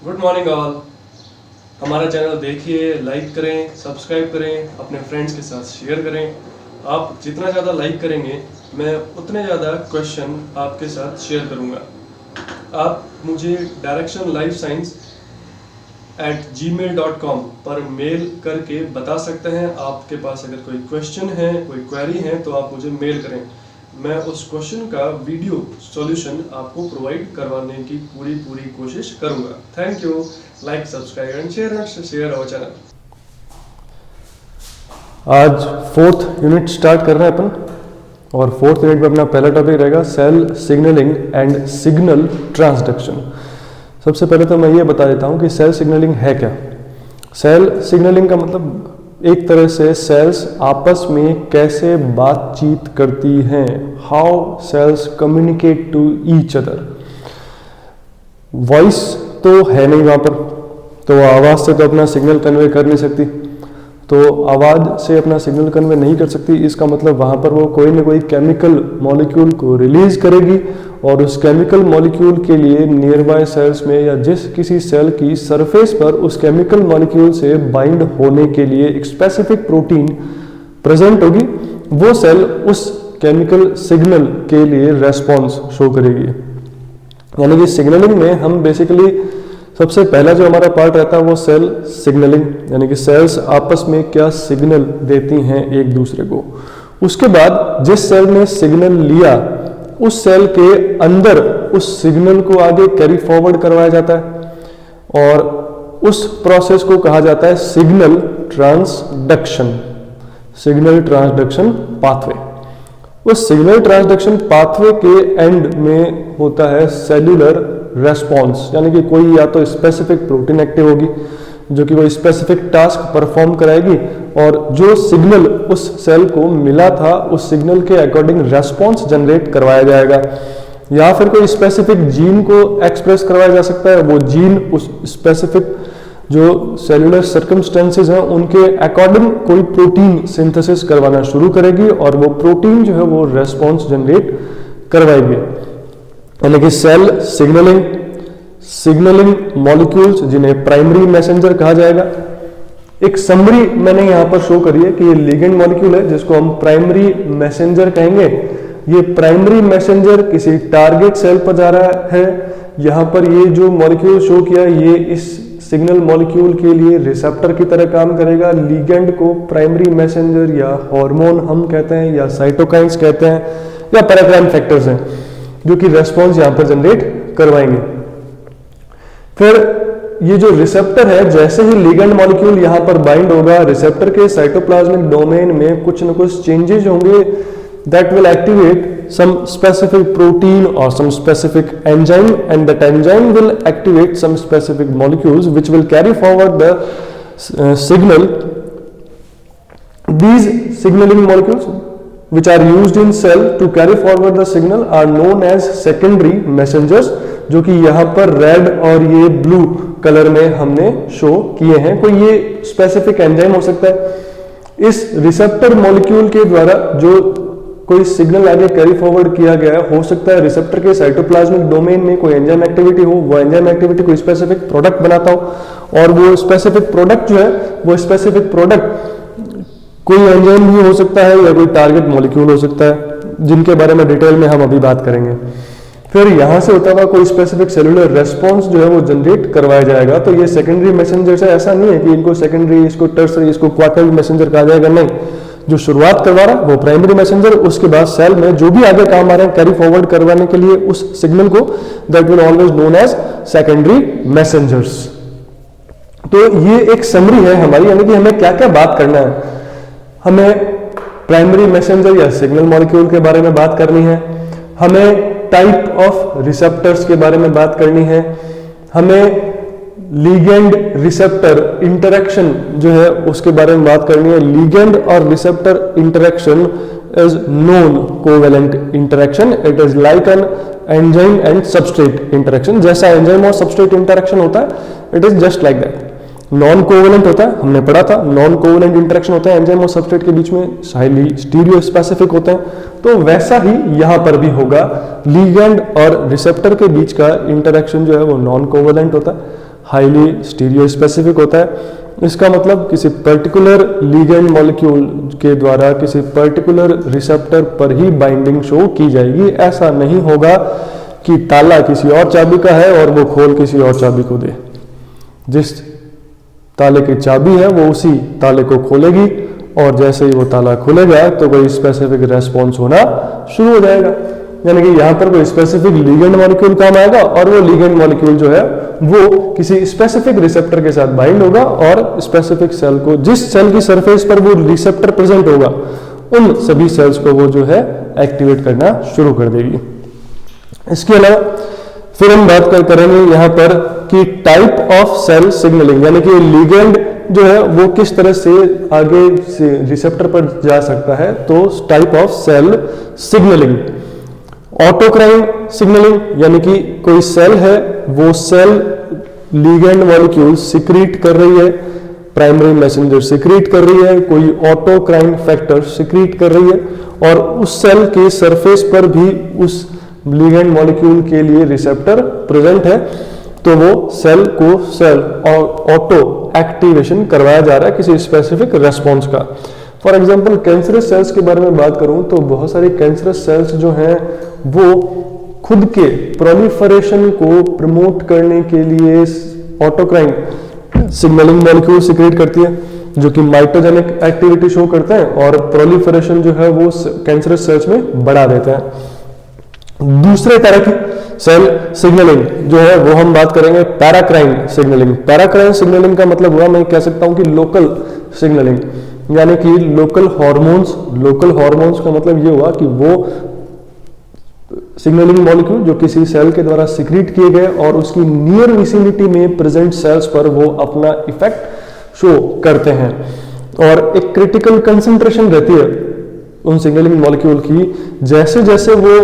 Good morning all. हमारा channel देखिए, like करें, सब्सक्राइब करें, अपने फ्रेंड्स के साथ शेयर करें। आप जितना ज़्यादा लाइक करेंगे मैं उतने ज़्यादा क्वेश्चन आपके साथ शेयर करूँगा। आप मुझे directionlifescience@gmail.com पर मेल करके बता सकते हैं। आपके पास अगर कोई क्वेश्चन है, कोई क्वेरी है तो आप मुझे मेल करें। मैं उस क्वेश्चन का वीडियो सॉल्यूशन आपको प्रोवाइड करवाने की पूरी कोशिश करूंगा। Thank you. Like, subscribe and share our channel. आज 4th यूनिट स्टार्ट कर रहे हैं अपन, और 4th यूनिट में अपना पहला टॉपिक रहेगा cell signalling and signal transduction. सबसे पहले तो मैं ये बता देता हूँ कि सेल सिग्नलिंग है क्या। सेल सिग्नलिंग का मतलब एक तरह से सेल्स आपस में कैसे बातचीत करती हैं, how cells communicate to each other. Voice तो है नहीं वहाँ पर, तो आवाज़ से तो अपना सिग्नल कन्वे कर नहीं सकती, तो आवाज़ से अपना सिग्नल कन्वे नहीं कर सकती। इसका मतलब वहाँ पर वो कोई ना कोई केमिकल मॉलिक्यूल को रिलीज करेगी, और उस केमिकल मॉलिक्यूल के लिए नियर बाय सेल्स में या जिस किसी सेल की सरफेस पर उस केमिकल मॉलिक्यूल से बाइंड होने के लिए एक स्पेसिफिक प्रोटीन प्रेजेंट होगी। वो सेल उस केमिकल सिग्नल के लिए रेस्पॉन्स शो करेगी। यानी कि सिग्नलिंग में हम बेसिकली सबसे पहला जो हमारा पार्ट रहता है वो सेल सिग्नलिंग, यानी कि सेल्स आपस में क्या सिग्नल देती हैं एक दूसरे को। उसके बाद जिस सेल ने सिग्नल लिया उस सेल के अंदर उस सिग्नल को आगे कैरी फॉरवर्ड करवाया जाता है, और उस प्रोसेस को कहा जाता है signal transduction. Signal transduction pathway. उस सिग्नल ट्रांसडक्शन पाथवे के एंड में होता है सेल्यूलर रेस्पॉन्स, यानी कि कोई या तो स्पेसिफिक प्रोटीन एक्टिव होगी जो कि कोई स्पेसिफिक टास्क परफॉर्म कराएगी, और जो सिग्नल उस सेल को मिला था उस सिग्नल के अकॉर्डिंग रेस्पॉन्स जनरेट करवाया जाएगा। या फिर कोई स्पेसिफिक जीन को एक्सप्रेस करवाया जा सकता है, वो जीन उस स्पेसिफिक जो सेल्यूलर सर्कमस्टेंसेस हैं उनके अकॉर्डिंग कोई प्रोटीन सिंथेसिस करवाना शुरू करेगी, और वो प्रोटीन जो है वो रेस्पॉन्स जनरेट करवाएगी। यानी कि सेल सिग्नलिंग मॉलिक्यूल्स जिन्हें प्राइमरी मैसेंजर कहा जाएगा। एक समरी मैंने यहाँ पर शो करी है कि ये लिगेंड मॉलिक्यूल है जिसको हम प्राइमरी मैसेंजर कहेंगे। ये प्राइमरी मैसेंजर किसी टारगेट सेल पर जा रहा है। यहाँ पर ये जो मॉलिक्यूल शो किया ये इस सिग्नल मॉलिक्यूल के लिए रिसेप्टर की तरह काम करेगा। लिगेंड को प्राइमरी मैसेंजर या हार्मोन हम कहते हैं, या साइटोकाइंस कहते हैं, या पैराक्राइन फैक्टर्स हैं जो कि रेस्पॉन्स यहाँ पर जनरेट करवाएंगे। फिर ये जो रिसेप्टर है, जैसे ही लिगेंड मॉलिक्यूल यहाँ पर बाइंड होगा, रिसेप्टर के साइटोप्लाज्मिक डोमेन में कुछ न कुछ चेंजेस होंगे that will activate some specific protein or some specific enzyme, and that enzyme will activate some specific molecules which will carry forward the signal. These signaling molecules which are used in cell to carry forward the signal are known as secondary messengers, जो कि यहाँ पर red और ये blue colour में हमने show किए हैं। कोई ये स्पेसिफिक एंजाइम हो सकता है। इस रिसेप्टर मॉलिक्यूल के द्वारा जो कोई सिग्नल आगे कैरी फॉरवर्ड किया गया है, हो सकता है रिसेप्टर के साइटोप्लाज्मिक डोमेन में कोई एंजाइम एक्टिविटी हो, वो एंजाइम एक्टिविटी कोई स्पेसिफिक प्रोडक्ट बनाता हो, और वो स्पेसिफिक प्रोडक्ट जो है वो स्पेसिफिक प्रोडक्ट कोई एंजाइम भी हो सकता है या कोई टारगेट मॉलिक्यूल हो सकता है, जिनके बारे में डिटेल में हम अभी बात करेंगे। फिर यहाँ से होता हुआ कोई स्पेसिफिक सेलुलर रेस्पॉन्स जो है वो जनरेट करवाया जाएगा। तो ये सेकेंडरी मैसेंजर है, ऐसा नहीं है कि इनको सेकेंडरी, इसको टर्सरी, इसको क्वार्टरली मैसेंजर कहा जाएगा, नहीं। जो शुरुआत करवा रहा है वो प्राइमरी मैसेंजर, उसके बाद सेल में जो भी आगे काम आ रहे हैं कैरी फॉरवर्ड करवाने के लिए उस सिग्नल को, that will always known as secondary messengers. तो ये एक समरी है हमारी, यानी कि हमें क्या क्या बात करना है। हमें प्राइमरी मैसेंजर या सिग्नल मॉलिक्यूल के बारे में बात करनी है, हमें टाइप ऑफ रिसेप्टर्स के बारे में बात करनी है, हमें लिगेंड रिसेप्टर इंटरेक्शन जो है उसके बारे में बात करनी है। लिगेंड और receptor interaction is non covalent interaction. It is like an enzyme and substrate interaction. जैसा एंजाइम और सबस्ट्रेट इंटरेक्शन होता है, it is just like that. Non covalent होता है, हमने पढ़ा था, नॉन कोवेलेंट इंटरेक्शन होता है एंजाइम और सबस्ट्रेट के बीच में, हाईली स्टीरियो स्पेसिफिक होते हैं। तो वैसा ही यहां पर भी होगा, लिगेंड और रिसेप्टर के बीच का इंटरेक्शन जो है वो नॉन कोवेलेंट होता है। हाईली स्टीरियो स्पेसिफिक होता है। इसका मतलब किसी पर्टिकुलर लिगेंड मॉलिक्यूल के द्वारा किसी पर्टिकुलर रिसेप्टर पर ही बाइंडिंग शो की जाएगी। ऐसा नहीं होगा कि ताला किसी और चाबी का है और वो खोल किसी और चाबी को दे। जिस ताले की चाबी है वो उसी ताले को खोलेगी और जैसे ही वो ताला खुलेगा तो कोई स्पेसिफिक रेस्पॉन्स होना शुरू हो जाएगा। यानी कि यहाँ पर कोई स्पेसिफिक लिगेंड मॉलिक्यूल काम आएगा और वो लिगेंड मॉलिक्यूल जो है वो किसी स्पेसिफिक रिसेप्टर के साथ बाइंड होगा और स्पेसिफिक सेल को, जिस सेल की सरफेस पर वो रिसेप्टर प्रेजेंट होगा, उन सभी सेल्स को वो जो है एक्टिवेट करना शुरू कर देगी। इसके अलावा फिर हम बात करेंगे यहाँ पर कि टाइप ऑफ सेल सिग्नलिंग, यानी कि लिगेंड जो है वो किस तरह से आगे से रिसेप्टर पर जा सकता है। तो type of cell signalling, autocrine signalling, यानी कि कोई सेल है वो सेल लिगेंड मॉलिक्यूल सिक्रीट कर रही है, प्राइमरी मैसेंजर सिक्रीट कर रही है, कोई ऑटोक्राइन फैक्टर सिक्रीट कर रही है और उस सेल के सरफेस पर भी उस लिगेंड मॉलिक्यूल के लिए रिसेप्टर प्रेजेंट है, तो वो सेल को सेल और ऑटो एक्टिवेशन करवाया जा रहा है किसी स्पेसिफिक रेस्पॉन्स का। फॉर एग्जाम्पल कैंसरस सेल्स के बारे में बात करूं तो बहुत सारी कैंसरस सेल्स जो हैं वो खुद के प्रोलिफरेशन को प्रमोट करने के लिए ऑटोक्राइन सिग्नलिंग मॉलिक्यूल सिक्रेट करती है जो कि माइटोजेनिक एक्टिविटी शो करते हैं और प्रोलिफरेशन जो है वो कैंसरस सेल्स में बढ़ा देते हैं। दूसरे तरह की सेल सिग्नलिंग जो है वो हम बात करेंगे पैराक्राइन सिग्नलिंग। पैराक्राइन सिग्नलिंग का मतलब हुआ, मैं कह सकता हूं कि लोकल सिग्नलिंग, यानी कि लोकल हार्मोन्स। लोकल हार्मोन्स का मतलब ये हुआ कि वो सिग्नलिंग मॉलिक्यूल जो किसी सेल के द्वारा सिक्रीट किए गए और उसकी नियर विसिनिटी में प्रेजेंट सेल्स पर वो अपना इफेक्ट शो करते हैं और एक क्रिटिकल कंसंट्रेशन रहती है उन सिग्नलिंग मॉलिक्यूल की। जैसे जैसे वो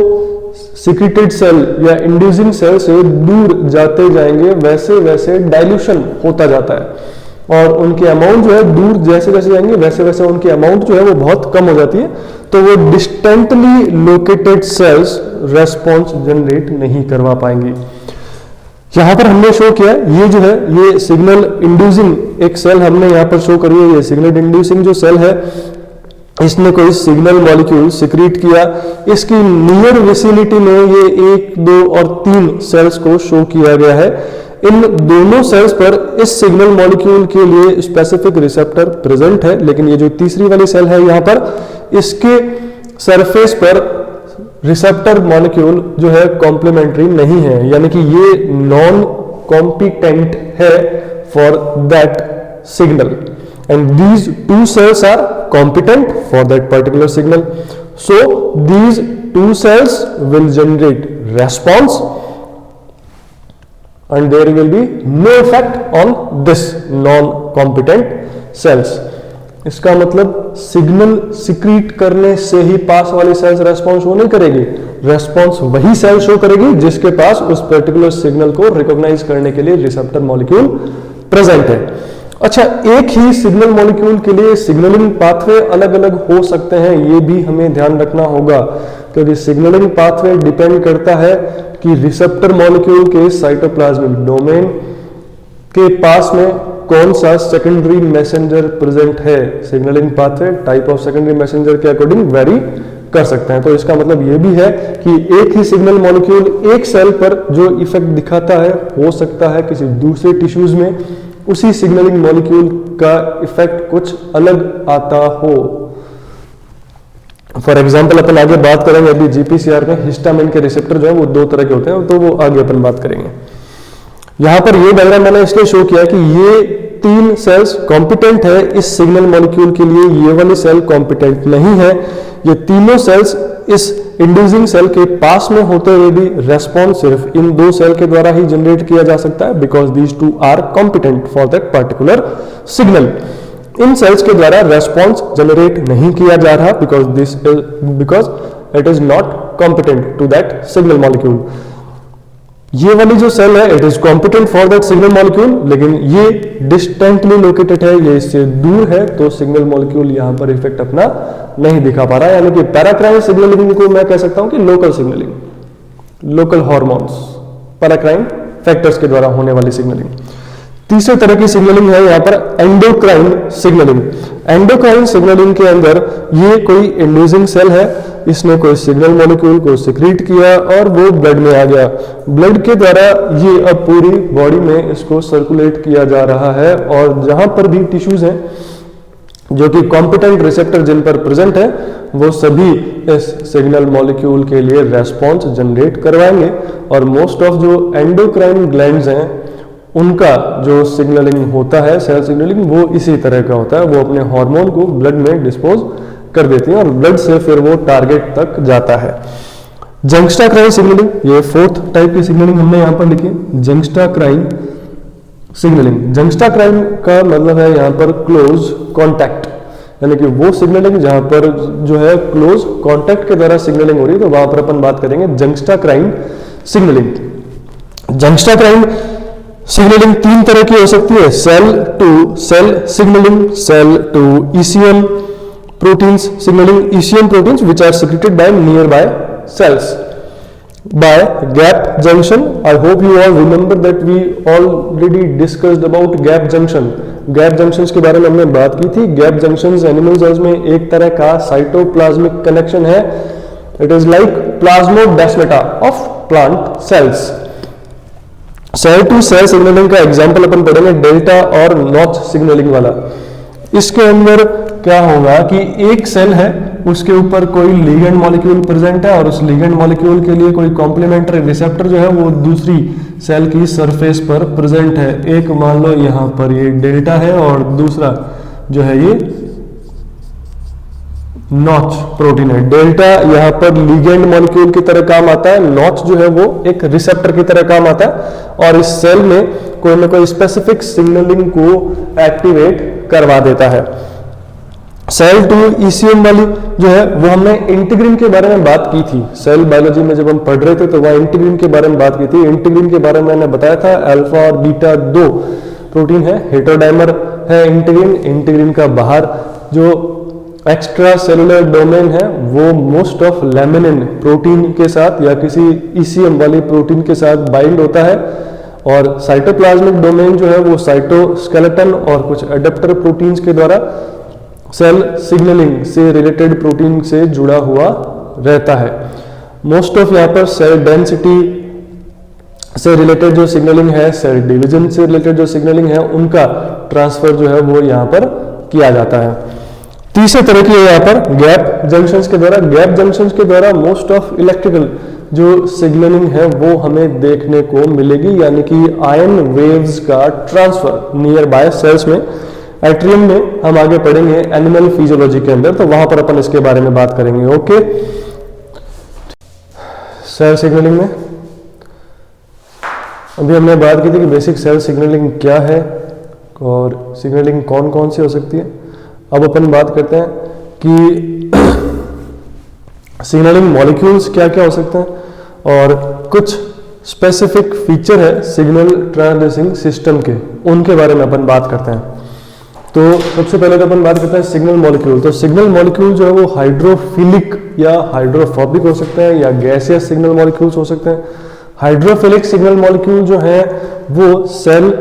सिक्रीटेड सेल या इंड्यूसिंग सेल से दूर जाते जाएंगे वैसे वैसे डाइल्यूशन होता जाता है और उनके अमाउंट जो है दूर जैसे जैसे जाएंगे वैसे वैसे उनकी अमाउंट जो है वो बहुत कम हो जाती है, तो वो distantly located cells response generate नहीं करवा पाएंगी। यहां पर हमने शो किया ये जो है ये सिग्नल इंड्यूसिंग एक सेल हमने यहां पर शो करी है। ये सिग्नल इंड्यूसिंग जो सेल है इसने कोई सिग्नल मॉलिक्यूल सिक्रीट किया, इसकी नियर विसिनिटी में ये 1, 2 और 3 सेल्स को शो किया गया है। इन दोनों सेल्स पर इस सिग्नल मॉलिक्यूल के लिए स्पेसिफिक रिसेप्टर प्रेजेंट है, लेकिन ये जो तीसरी वाली सेल है यहां पर इसके सरफेस पर रिसेप्टर मॉलिक्यूल जो है कॉम्प्लीमेंट्री नहीं है, यानी कि ये नॉन कॉम्पिटेंट है for that signal and these two cells are competent for that particular signal. So these two cells will generate response and there will be no effect on this non-competent cells. इसका मतलब signal secrete करने से ही पास वाली sales response show नहीं करेगी, response वही cell show करेगी जिसके पास उस पर्टिकुलर सिग्नल को रिकॉग्नाइज करने के लिए रिसेप्टर मॉलिक्यूल प्रेजेंट है। अच्छा, एक ही सिग्नल मॉलिक्यूल के लिए सिग्नलिंग पाथवे अलग अलग हो सकते हैं, ये भी हमें ध्यान रखना होगा क्योंकि सिग्नलिंग पाथवे डिपेंड करता है कि रिसेप्टर मॉलिक्यूल के साइटोप्लाज्मिक डोमेन के पास में कौन सा सेकेंडरी मैसेंजर प्रेजेंट है। Signalling pathway type of secondary messenger के अकॉर्डिंग वेरी कर सकते हैं। तो इसका मतलब यह भी है कि एक ही सिग्नल मॉलिक्यूल एक सेल पर जो इफेक्ट दिखाता है हो सकता है किसी दूसरे टिश्यूज में उसी सिग्नलिंग मॉलिक्यूल का इफेक्ट कुछ अलग आता हो। फॉर एग्जाम्पल अपन आगे बात करेंगे अभी जीपीसीआर में हिस्टामिन के रिसेप्टर जो है वो 2 तरह के होते हैं, तो वो आगे अपन बात करेंगे। यहां पर ये डायग्राम मैंने इसलिए शो किया कि ये 3 सेल्स कॉम्पिटेंट है इस सिग्नल मॉलिक्यूल के लिए, ये वाली सेल कॉम्पिटेंट नहीं है। ये तीनों सेल्स इस इंड्यूसिंग सेल के पास में होते हुए भी रेस्पॉन्स सिर्फ इन 2 सेल के द्वारा ही जनरेट किया जा सकता है because these 2 are competent for that particular signal. इन सेल्स के द्वारा रेस्पॉन्स जनरेट नहीं किया जा रहा because it is not competent to that signal molecule. ये वाली जो सेल है it is competent for that signal molecule, लेकिन ये डिस्टेंटली लोकेटेड है, ये इससे दूर है, तो सिग्नल मॉलिक्यूल यहां पर इफेक्ट अपना नहीं दिखा पा रहा है। यानी कि पैराक्राइन सिग्नलिंग को मैं कह सकता हूं कि local signalling, local hormones paracrine factors के द्वारा होने वाली सिग्नलिंग। तीसरे तरह की सिग्नलिंग है यहाँ पर एंडोक्राइन सिग्नलिंग। एंडोक्राइन सिग्नलिंग के अंदर ये कोई इंड्यूसिंग सेल है, इसने कोई सिग्नल मॉलिक्यूल को सिक्रीट किया और वो ब्लड में आ गया। ब्लड के द्वारा ये अब पूरी बॉडी में इसको सर्कुलेट किया जा रहा है और जहां पर भी टिश्यूज हैं जो कि कॉम्पिटेंट रिसेप्टर जिन पर प्रेजेंट है वो सभी इस सिग्नल मॉलिक्यूल के लिए रेस्पॉन्स जनरेट करवाएंगे। और मोस्ट ऑफ जो एंडोक्राइन ग्लैंड्स हैं उनका जो सिग्नलिंग होता है, सेल सिग्नलिंग, वो इसी तरह का होता है। वो अपने हार्मोन को ब्लड में डिस्पोज कर देती हैं और ब्लड से फिर वो टारगेट तक जाता है। जंक्स्टाक्राइन सिग्नलिंग, ये फोर्थ टाइप की सिग्नलिंग हमने यहाँ पर लिखी, जंक्स्टाक्राइन सिग्नलिंग। जंक्स्टाक्राइन का मतलब है यहाँ पर क्लोज कॉन्टैक्ट, यानी कि वो सिग्नलिंग जहां पर जो है क्लोज कॉन्टैक्ट के द्वारा सिग्नलिंग हो रही है, तो वहां पर अपन बात करेंगे जंक्स्टाक्राइन सिग्नलिंग। जंक्स्टाक्राइन सिग्नलिंग तीन तरह की हो सकती है, cell to cell signalling, cell to ECM proteins signalling, ECM proteins which are secreted by nearby cells by gap junction. I hope you all remember that we already discussed about gap junction. Gap junctions के बारे में हमने बात की थी। Gap junctions animal cells में एक तरह का साइटोप्लाज्मिक कनेक्शन है। It is like plasmodesmata of plant cells. Cell to cell signalling का एग्जांपल अपन पढ़ेंगे डेल्टा और नॉच सिग्नलिंग वाला। इसके अंदर क्या होगा कि एक सेल है, उसके ऊपर कोई लिगेंड मॉलिक्यूल प्रेजेंट है और उस लिगेंड मॉलिक्यूल के लिए कोई कॉम्प्लीमेंट्री रिसेप्टर जो है वो दूसरी सेल की सरफेस पर प्रेजेंट है। एक मान लो यहां पर ये डेल्टा है और दूसरा जो है ये नॉच प्रोटीन है। डेल्टा यहां पर लिगेंड मॉलिक्यूल की तरह काम आता है, नॉच जो है वो एक रिसेप्टर की तरह काम आता है और इस सेल में कोई ना कोई स्पेसिफिक सिग्नलिंग को एक्टिवेट करवा देता है। सेल टू ईसीएम वाली जो है वो हमने इंटीग्रिन के बारे में बात की थी। सेल बायोलॉजी में जब हम पढ़ रहे थे तो वह इंटीग्रिन के बारे में बात की थी। इंटीग्रिन के बारे में मैंने बताया था अल्फा और बीटा दो प्रोटीन है, हेटेरोडाइमर है इंटीग्रिन। इंटीग्रिन का बाहर जो एक्स्ट्रा सेलुलर डोमेन है वो मोस्ट ऑफ लैमिनिन प्रोटीन के साथ या किसी ईसीएम वाली प्रोटीन के साथ बाइंड होता है और साइटोप्लाज्मिक डोमेन जो है वो साइटोस्केलेटन और कुछ एडेप्टर प्रोटीन्स के द्वारा सेल सिग्नलिंग से रिलेटेड प्रोटीन से जुड़ा हुआ रहता है। मोस्ट ऑफ यहाँ पर सेल डेंसिटी से रिलेटेड जो सिग्नलिंग है, सेल डिवीजन से रिलेटेड जो सिग्नलिंग है, उनका ट्रांसफर जो है वो यहाँ पर किया जाता है। तीसरे तरह की यहाँ पर गैप जंक्शंस के द्वारा। गैप जंक्शंस के द्वारा मोस्ट ऑफ इलेक्ट्रिकल जो सिग्नलिंग है वो हमें देखने को मिलेगी, यानी कि आयन वेव्स का ट्रांसफर नियर बाय सेल्स में। एट्रियम में हम आगे पढ़ेंगे एनिमल फिजियोलॉजी के अंदर, तो वहां पर अपन इसके बारे में बात करेंगे। ओके, सेल सिग्नलिंग में अभी हमने बात की थी कि बेसिक सेल सिग्नलिंग क्या है और सिग्नलिंग कौन कौन सी हो सकती है। अब अपन बात करते हैं कि सिग्नलिंग मॉलिक्यूल्स क्या क्या हो सकते हैं और कुछ स्पेसिफिक फीचर है सिग्नल ट्रांसड्यूसिंग सिस्टम के, उनके बारे में अपन बात करते हैं। तो सबसे पहले तो अपन बात करते हैं सिग्नल मॉलिक्यूल। तो सिग्नल मॉलिक्यूल जो है वो हाइड्रोफिलिक या हाइड्रोफोबिक हो सकते हैं या गैसियस सिग्नल मॉलिक्यूल्स हो सकते हैं। हाइड्रोफिलिक सिग्नल मॉलिक्यूल जो है वो सेल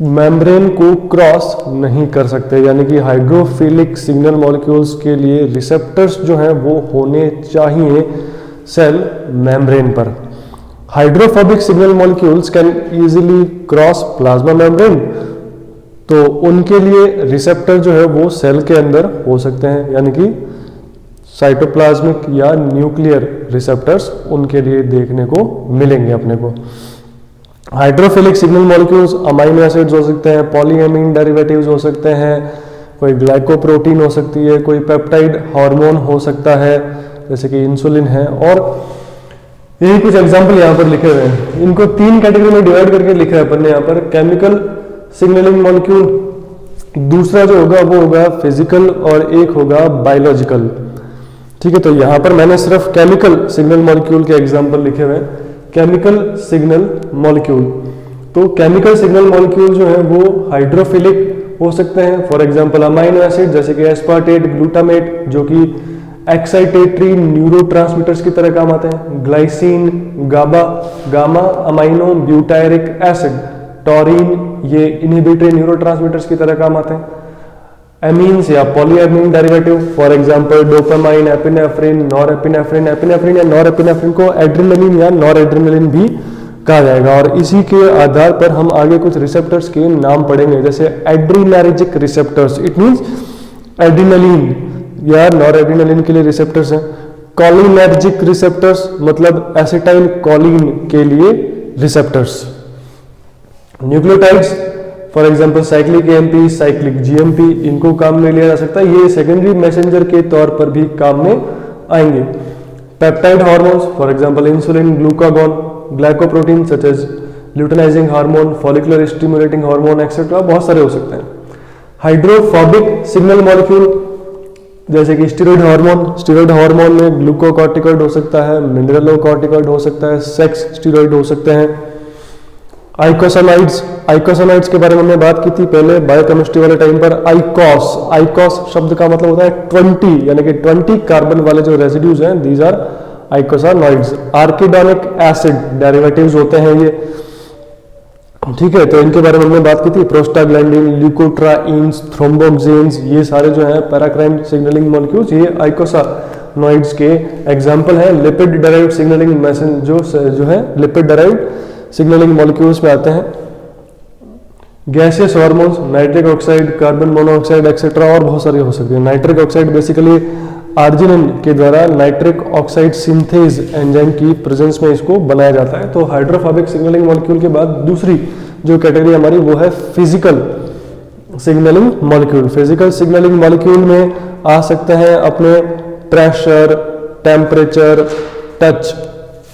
मेम्ब्रेन को क्रॉस नहीं कर सकते, यानी कि हाइड्रोफिलिक सिग्नल मॉलिक्यूल्स के लिए रिसेप्टर्स जो हैं वो होने चाहिए सेल मेम्ब्रेन पर। Hydrophobic signal molecules can easily cross plasma membrane, तो उनके लिए रिसेप्टर जो है वो सेल के अंदर हो सकते हैं, यानी कि साइटोप्लाज्मिक या न्यूक्लियर रिसेप्टर्स उनके लिए देखने को मिलेंगे अपने को। Hydrophilic signal molecules amino acids हो सकते हैं, पॉलीएमीन डेरिवेटिव्स हो सकते हैं, कोई ग्लाइकोप्रोटीन हो सकती है, कोई पेप्टाइड हार्मोन हो सकता है जैसे कि इंसुलिन है, और यही कुछ एग्जांपल यहाँ पर लिखे हुए हैं। इनको तीन कैटेगरी में डिवाइड करके लिखा है अपन ने यहाँ पर। केमिकल सिग्नलिंग मॉलिक्यूल, दूसरा जो होगा वो होगा फिजिकल और एक होगा बायोलॉजिकल। ठीक है, तो यहाँ पर मैंने सिर्फ केमिकल सिग्नल मॉलिक्यूल के एग्जांपल लिखे हुए हैं। केमिकल सिग्नल मॉलिक्यूल, तो केमिकल सिग्नल मॉलिक्यूल जो है वो हाइड्रोफिलिक हो सकते हैं। फॉर एग्जांपल अमाइनो एसिड जैसे कि एस्पार्टेट, ग्लूटामेट जो कि एक्साइटेटरी न्यूरोट्रांसमीटर्स की तरह काम आते हैं। Glycine, GABA, gamma amino butyric acid taurine, ये इनहिबिटरी न्यूरोट्रांसमीटर्स की तरह काम आते हैं। एमीन्स या polyamine derivative, for example dopamine, epinephrine, norepinephrine. Epinephrine या नॉरएपिनेफ्रिन को एड्रेनलिन या नॉरएड्रेनलिन भी कहा जाएगा। और इसी के आधार पर हम आगे कुछ रिसेप्टर्स के नाम पढ़ेंगे, जैसे adrenergic receptors, it means adrenaline या नॉरएड्रेनलिन के लिए रिसेप्टर्स हैं। कॉलिनर्जिक रिसेप्टर्स मतलब एसिटाइल कोलिन के लिए receptors. Nucleotides, for example cyclic AMP, cyclic GMP, इनको काम में लिया जा सकता है, ये सेकेंडरी मैसेंजर के तौर पर भी काम में आएंगे। Peptide hormones, for example insulin, glucagon, glycoprotein such as luteinising hormone, follicular stimulating hormone etcetera, बहुत सारे हो सकते हैं। हाइड्रोफोबिक सिग्नल मॉलिक्यूल जैसे कि स्टीरॉयड हार्मोन, स्टीरॉयड हार्मोन में ग्लूकोकॉर्टिकॉइड हो सकता है, मिनरलोकॉर्टिकॉइड हो सकता है, सेक्स स्टीरॉयड हो सकते हैं। आइकोसानाइड्स, आइकोसानाइड्स के बारे में हमने बात की थी पहले बायोकेमिस्ट्री वाले टाइम पर। आइकोस, आइकोस शब्द का मतलब होता है 20, यानी कि 20 कार्बन वाले जो रेसिड्यूज हैं, these are eicosanoids. Arachidonic acid derivatives होते हैं ये, ठीक है, तो इनके बारे में हमने बात की थी। प्रोस्टाग्लैंडिन, ल्यूकोट्राइन्स, थ्रोम्बोक्सिन्स, ये सारे जो हैं पैराक्राइन सिग्नलिंग मॉलिक्यूल्स, ये आइकोसानॉइड्स के एग्जांपल हैं। लिपिड डायराइव्ड सिग्नलिंग मैसेंजर जो है लिपिड डायराइव्ड सिग्नलिंग मॉलिक्यूल्स में आते हैं। Gaseous hormones, nitric oxide, carbon monoxide etcetera, और बहुत सारे हो सकते हैं। नाइट्रिक ऑक्साइड बेसिकली आर्जिनिन के द्वारा नाइट्रिक ऑक्साइड सिंथेज एंजाइम की प्रेजेंस में इसको बनाया जाता है। तो हाइड्रोफोबिक सिग्नलिंग मॉलिक्यूल के बाद दूसरी जो कैटेगरी हमारी वो है physical signalling molecule. Physical signalling molecule में आ सकते हैं अपने pressure, temperature, touch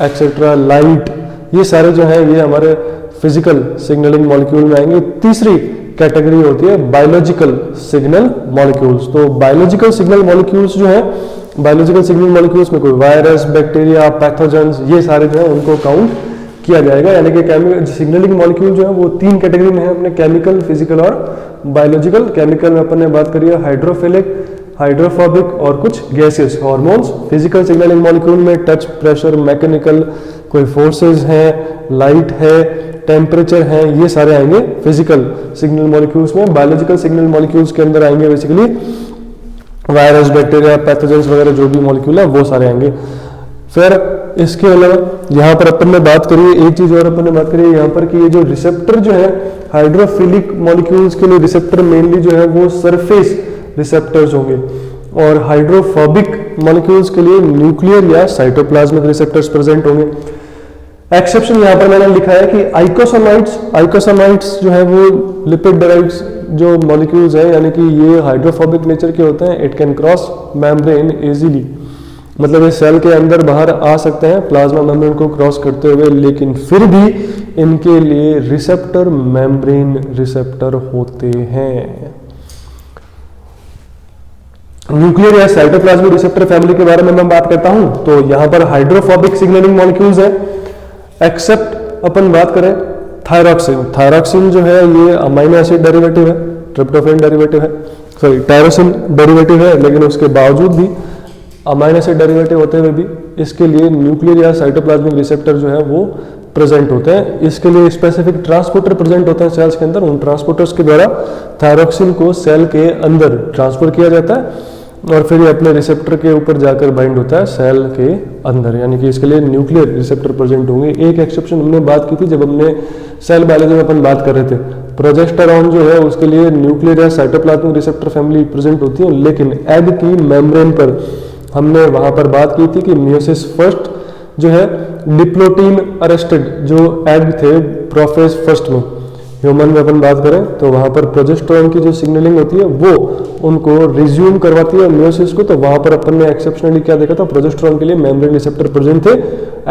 etcetera, light, ये सारे जो है ये हमारे फिजिकल सिग्नलिंग मॉलिक्यूल में आएंगे। तीसरी कैटेगरी होती है बायोलॉजिकल सिग्नल मॉलिक्यूल्स। तो बायोलॉजिकल सिग्नल मॉलिक्यूल्स जो है, बायोलॉजिकल सिग्नल मॉलिक्यूल्स में कोई वायरस, बैक्टीरिया, पैथोजेंस, ये सारे जो है उनको काउंट किया जाएगा। यानी कि केमिकल सिग्नलिंग मॉलिक्यूल जो है वो 3 कैटेगरी में है अपने, केमिकल, फिजिकल और बायोलॉजिकल। केमिकल में अपन ने बात करी है हाइड्रोफिलिक, हाइड्रोफोबिक और कुछ gaseous hormones. Physical signalling molecule में टच, प्रेशर, मैकेनिकल, कोई फोर्सेस हैं, लाइट है, टेम्परेचर है, ये सारे आएंगे फिजिकल सिग्नल मॉलिक्यूल्स में। बायोलॉजिकल सिग्नल मॉलिक्यूल्स के अंदर आएंगे बेसिकली वायरस, बैक्टीरिया, पैथोजेंस वगैरह जो भी मॉलिक्यूल है वो सारे आएंगे। फिर इसके अलावा यहाँ पर अपन ने बात करी एक चीज और अपन ने बात करी यहाँ पर कि ये जो रिसेप्टर जो है हाइड्रोफिलिक मॉलिक्यूल्स के लिए रिसेप्टर मेनली जो है वो सरफेस रिसेप्टर्स होंगे, और हाइड्रोफोबिक मॉलिक्यूल्स के लिए न्यूक्लियर या साइटोप्लाज्मिक रिसेप्टर्स प्रेजेंट होंगे। एक्सेप्शन यहाँ पर मैंने लिखा है कि आइकोसानाइड्स जो है वो लिपिड डायराइव्ड जो मॉलिक्यूल्स है, यानी कि ये हाइड्रोफोबिक नेचर के होते हैं। It can cross membrane easily, मतलब ये सेल के अंदर बाहर आ सकते हैं प्लाज्मा मेम्ब्रेन को क्रॉस करते हुए, लेकिन फिर भी इनके लिए रिसेप्टर मेम्ब्रेन रिसेप्टर होते हैं। न्यूक्लियर या साइटोप्लाज्मिक रिसेप्टर फैमिली के बारे में मैं बात करता हूं, तो यहां पर हाइड्रोफोबिक सिग्नलिंग मॉलिक्यूल्स है, एक्सेप्ट अपन बात करें थायरॉक्सिन। थायरॉक्सिन जो है ये अमीनो एसिड डेरिवेटिव है, ट्रिप्टोफैन डेरिवेटिव है, सॉरी टायरोसिन डेरिवेटिव है, लेकिन उसके बावजूद भी अमीनो एसिड डेरिवेटिव होते हुए भी इसके लिए न्यूक्लियर या साइटोप्लाज्मिक रिसेप्टर जो है वो प्रेजेंट होते हैं। इसके लिए स्पेसिफिक ट्रांसपोर्टर प्रेजेंट होते हैं सेल्स के अंदर। उन ट्रांसपोर्टर्स के द्वारा थायरॉक्सिन को सेल के अंदर ट्रांसफर किया जाता है और फिर ये अपने रिसेप्टर के ऊपर जाकर बाइंड होता है सेल के अंदर, यानी कि इसके लिए न्यूक्लियर रिसेप्टर प्रेजेंट होंगे। एक एक्सेप्शन हमने बात की थी जब हमने सेल बायोलॉजी में अपन बात कर रहे थे, प्रोजेस्टेरॉन जो है उसके लिए न्यूक्लियर या साइटोप्लाज्मिक रिसेप्टर फैमिली प्रेजेंट होती है, लेकिन एग की मेम्ब्रेन पर हमने वहां पर बात की थी कि मियोसिस फर्स्ट जो है डिप्लोटीन अरेस्टेड जो एग थे प्रोफेज फर्स्ट में, ह्यूमन में अपन बात करें तो वहां पर प्रोजेस्टेरॉन की जो सिग्नलिंग होती है वो उनको रिज्यूम करवाती है मियोसिस को। तो वहां पर अपन ने एक्सेप्शनली क्या देखा था, प्रोजेस्टेरॉन के लिए मेम्ब्रेन रिसेप्टर प्रेजेंट थे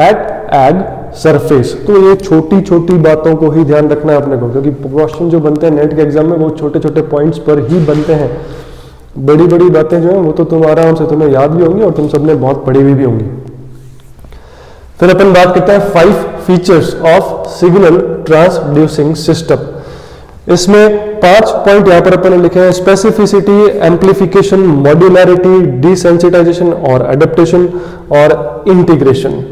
एट एग सरफेस। तो ये छोटी छोटी बातों को ही ध्यान रखना है अपने को, क्योंकि क्वेश्चन जो बनते हैं नेट के एग्जाम में वो छोटे छोटे पॉइंट्स पर ही बनते हैं। बड़ी बड़ी बातें जो है वो तो तुम आराम से तुम्हें याद भी होंगी और तुम सबने बहुत पढ़ी हुई भी होंगी। फिर अपन बात करते हैं 5 features of signal transducing system. इसमें 5 पॉइंट यहां पर अपन ने लिखे हैं, स्पेसिफिसिटी, एम्प्लीफिकेशन, मॉड्यूलैरिटी, डिसेंसिटाइजेशन और एडेप्टेशन और इंटीग्रेशन।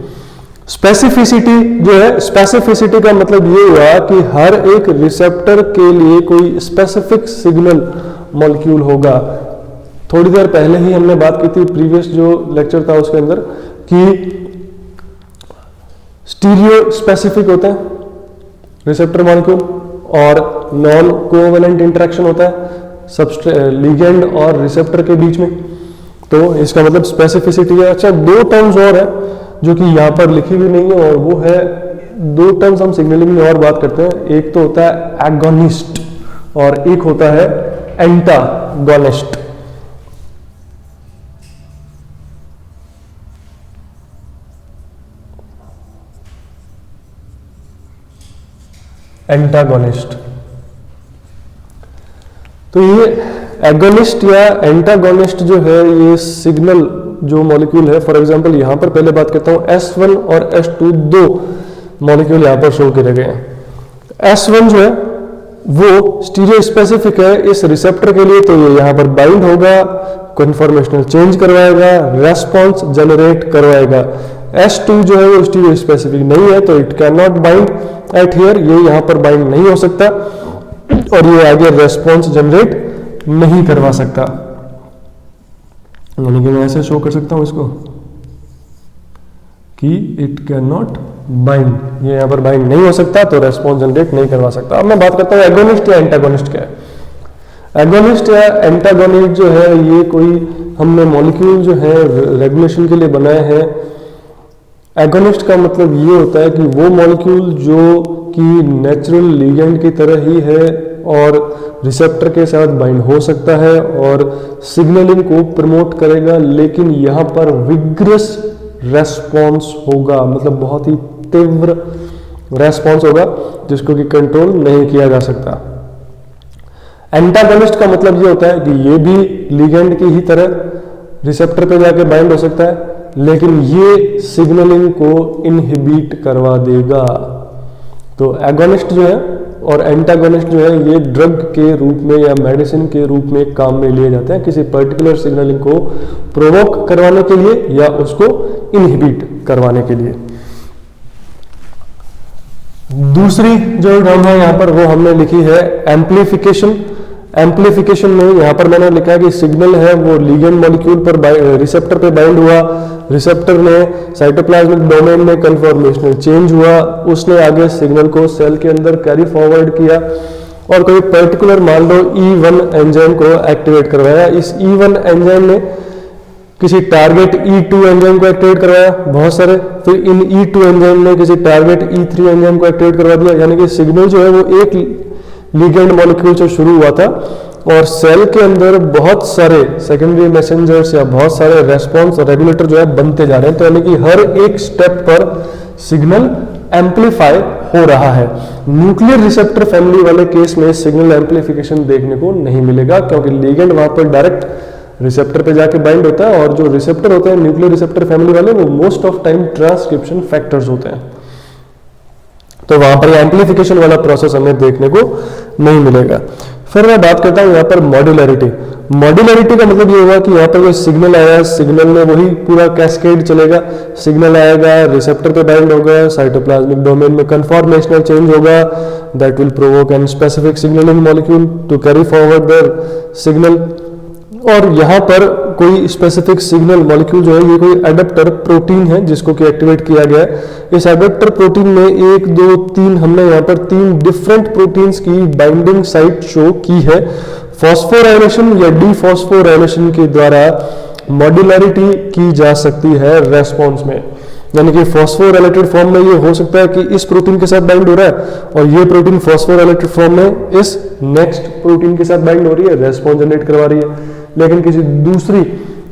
स्पेसिफिसिटी जो है, स्पेसिफिसिटी का मतलब ये हुआ कि हर एक रिसेप्टर के लिए कोई स्पेसिफिक सिग्नल मॉलिक्यूल होगा। थोड़ी देर पहले ही हमने बात की थी, प्रीवियस जो लेक्चर था उसके अंदर, कि स्टीरियो स्पेसिफिक होते हैं रिसेप्टर मॉलिक्यूल और नॉन कोवेलेंट इंटरेक्शन होता है लिगेंड और रिसेप्टर के बीच में। तो इसका मतलब स्पेसिफिसिटी है। अच्छा, दो टर्म्स और है जो कि यहाँ पर लिखी भी नहीं है, और वो है, दो टर्म्स हम सिग्नलिंग में और बात करते हैं। एक तो होता है एगोनिस्ट और एक होता है एंटागोनिस्ट। एंटागोनिस्ट, तो ये एगोनिस्ट या एंटागोनिस्ट जो है, ये सिग्नल जो मॉलिक्यूल है, फॉर एग्जांपल यहां पर पहले बात करता हूं, S1 और S2 दो मॉलिक्यूल यहां पर शो करे गए हैं। S1 जो है वो स्टीरियो स्पेसिफिक है इस रिसेप्टर के लिए, तो ये यहां पर बाइंड होगा, कन्फॉर्मेशनल चेंज करवाएगा, रेस्पॉन्स जनरेट करवाएगा। S2 जो है वो स्टीरियो स्पेसिफिक नहीं है, तो it can not bind eight here, ये यहां पर बाइंड नहीं हो सकता और ये आगे रेस्पॉन्स जनरेट नहीं करवा सकता। यानी कि मैं ऐसे शो कर सकता हूं इसको कि इट कैन नॉट बाइंड, ये यहां पर बाइंड नहीं हो सकता, तो रेस्पॉन्स जनरेट नहीं करवा सकता। अब मैं बात करता हूं एगोनिस्ट या एंटागोनिस्ट क्या है। एगोनिस्ट या एंटागोनिस्ट जो है, ये कोई हमने मॉलिक्यूल जो है रेगुलेशन के लिए बनाए हैं। एगोनिस्ट का मतलब ये होता है कि वो मॉलिक्यूल जो कि नेचुरल लिगेंड की तरह ही है और रिसेप्टर के साथ बाइंड हो सकता है और सिग्नलिंग को प्रमोट करेगा, लेकिन यहां पर विग्रस रेस्पॉन्स होगा, मतलब बहुत ही तीव्र रेस्पॉन्स होगा जिसको कि कंट्रोल नहीं किया जा सकता। एंटागोनिस्ट का मतलब ये होता है कि ये भी लिगेंड की ही तरह रिसेप्टर पे जाके बाइंड हो सकता है, लेकिन ये सिग्नलिंग को इनहिबिट करवा देगा। तो एगोनिस्ट जो है और एंटागोनिस्ट जो है, ये ड्रग के रूप में या मेडिसिन के रूप में काम में लिए जाते हैं, किसी पर्टिकुलर सिग्नलिंग को प्रोवोक करवाने के लिए या उसको इनहिबिट करवाने के लिए। दूसरी जो टर्म है यहाँ पर वो हमने लिखी है एम्प्लीफिकेशन। एम्प्लीफिकेशन में यहाँ पर मैंने लिखा है कि सिग्नल है वो लिगेंड मॉलिक्यूल पर रिसेप्टर पे बाइंड हुआ, रिसेप्टर ने साइटोप्लाज्मिक डोमेन में कन्फॉर्मेशनल चेंज हुआ, उसने आगे सिग्नल को सेल के अंदर कैरी फॉरवर्ड किया और कोई पर्टिकुलर मान लो E1 एंजाइम को एक्टिवेट करवाया। इस E1 एंजाइम ने किसी टारगेट E2 एंजाइम को एक्टिवेट करवाया, बहुत सारे, फिर इन E2 एंजाइम ने किसी टारगेट E3 एंजाइम को एक्टिवेट करवा दिया। यानी कि सिग्नल जो है वो एक लिगेंड मॉलिक्यूल से शुरू हुआ था और सेल के अंदर बहुत सारे सेकेंडरी मैसेंजर्स या बहुत सारे रेस्पॉन्स रेगुलेटर जो है बनते जा रहे हैं। तो यानी कि हर एक स्टेप पर सिग्नल एम्पलीफाई हो रहा है। न्यूक्लियर रिसेप्टर फैमिली वाले केस में सिग्नल एम्पलीफिकेशन देखने को नहीं मिलेगा, क्योंकि लिगेंड वहां पर डायरेक्ट रिसेप्टर पे जाके बाइंड होता है और जो रिसेप्टर होते हैं न्यूक्लियर रिसेप्टर फैमिली वाले, वो most of time transcription factors होते हैं, तो वहां पर एम्पलीफिकेशन वाला प्रोसेस हमें देखने को नहीं मिलेगा। फिर मैं बात करता हूं यहाँ पर मॉड्यूलरिटी। मॉड्यूलरिटी का मतलब ये हुआ कि यहाँ पर कोई सिग्नल आया, सिग्नल में वही पूरा कैस्केड चलेगा, सिग्नल आएगा, रिसेप्टर पे बाइंड होगा, साइटोप्लाज्मिक डोमेन में कन्फॉर्मेशनल चेंज होगा, that will provoke an specific signalling molecule to carry forward the signal. और यहाँ पर कोई स्पेसिफिक सिग्नल मॉलिक्यूल जो है, ये कोई एडेप्टर प्रोटीन है जिसको कि एक्टिवेट किया गया है। इस एडेप्टर प्रोटीन में 1, 2, 3 हमने यहाँ पर 3 डिफरेंट प्रोटीन्स की बाइंडिंग साइट शो की है। फॉस्फोराइलेशन या डीफॉस्फोराइलेशन के द्वारा मॉड्यूलरिटी की जा सकती है रेस्पॉन्स में, यानी कि फॉस्फोराइलेटेड फॉर्म में ये हो सकता है कि इस प्रोटीन के साथ बाइंड हो रहा है और ये प्रोटीन फॉस्फोराइलेटेड फॉर्म में इस नेक्स्ट प्रोटीन के साथ बाइंड हो रही है, रेस्पॉन्स जनरेट करवा रही है। लेकिन किसी दूसरी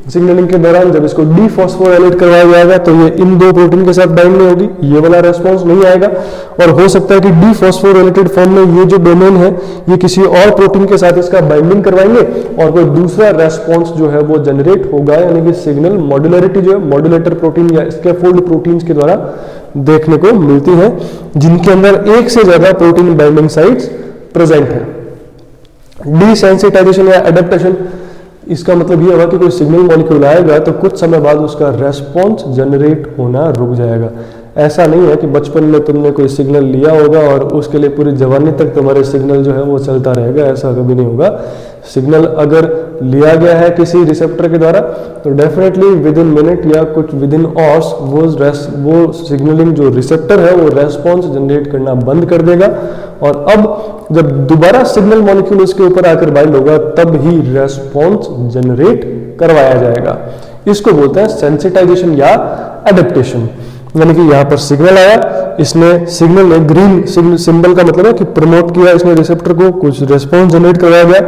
सिग्नलिंग के दौरान जब इसको डीफॉस्फोराइलेट करवाया जाएगा तो ये इन दो प्रोटीन के साथ बाइंड नहीं होगी, ये वाला रेस्पॉन्स नहीं आएगा। और हो सकता है कि डीफॉस्फोराइलेटेड फॉर्म में ये जो डोमेन है ये किसी और प्रोटीन के साथ इसका बाइंडिंग करवाएंगे और कोई दूसरा रेस्पॉन्स जो है वो जनरेट होगा, यानी कि सिग्नल मॉड्यूलरिटी जो है मॉड्यूलेटर प्रोटीन या स्कैफोल्ड प्रोटीन्स के द्वारा देखने को मिलती है, जिनके अंदर एक से ज्यादा प्रोटीन बाइंडिंग साइट्स प्रेजेंट है। डिसेंसिटाइजेशन या एडेप्टेशन, इसका मतलब ये होगा कि कोई सिग्नल मॉलिक्यूल आएगा तो कुछ समय बाद उसका रेस्पॉन्स जनरेट होना रुक जाएगा। ऐसा नहीं है कि बचपन में तुमने कोई सिग्नल लिया होगा और उसके लिए पूरी जवानी तक तुम्हारे सिग्नल जो है वो चलता रहेगा, ऐसा कभी नहीं होगा। सिग्नल अगर लिया गया है किसी रिसेप्टर के द्वारा तो डेफिनेटली विद इन मिनट या कुछ विद इन आवर्स वो सिग्नलिंग जो रिसेप्टर है वो रेस्पॉन्स जनरेट करना बंद कर देगा, और अब जब दोबारा सिग्नल मॉलिक्यूल उसके ऊपर आकर बाइंड होगा तब ही रेस्पॉन्स जनरेट करवाया जाएगा। इसको बोलते हैं सेंसिटाइजेशन या एडेप्टेशन। यानी कि यहाँ पर सिग्नल आया, इसने सिग्नल ने ग्रीन सिंबल का मतलब है कि प्रमोट किया इसने रिसेप्टर को, कुछ रेस्पॉन्स जनरेट करवाया गया।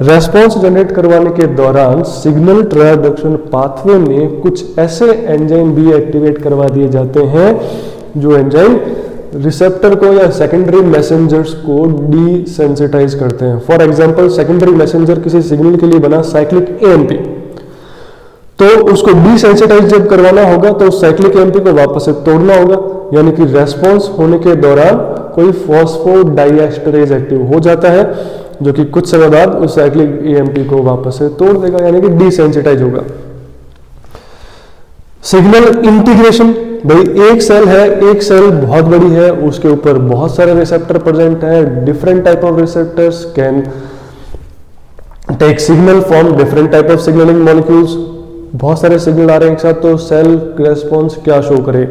रेस्पॉन्स जनरेट करवाने के दौरान सिग्नल ट्रांसडक्शन पाथवे में कुछ ऐसे एंजाइम भी एक्टिवेट करवा दिए जाते हैं जो एंजाइम रिसेप्टर को या सेकेंडरी मैसेंजर्स को डीसेंसिटाइज करते हैं। फॉर एग्जांपल सेकेंडरी मैसेंजर किसी सिग्नल के लिए बना साइक्लिक एएमपी, तो उसको डीसेंसिटाइज जब करवाना होगा तो उस साइक्लिक एएमपी को वापस से तोड़ना होगा, यानी कि रेस्पॉन्स होने के दौरान कोई फॉस्फोडाइएस्टरेज एक्टिव हो जाता है जो कि कुछ समय बाद उस साइक्लिक एएमपी को वापस से तोड़ देगा, यानी कि डीसेंसिटाइज होगा। सिग्नल इंटीग्रेशन, भाई एक सेल है, एक सेल बहुत बड़ी है, उसके ऊपर बहुत सारे रिसेप्टर प्रेजेंट है, different type of receptors can take signal from different type of signalling molecules. बहुत सारे सिग्नल आ रहे हैं एक साथ, तो सेल रेस्पॉन्स क्या शो करे,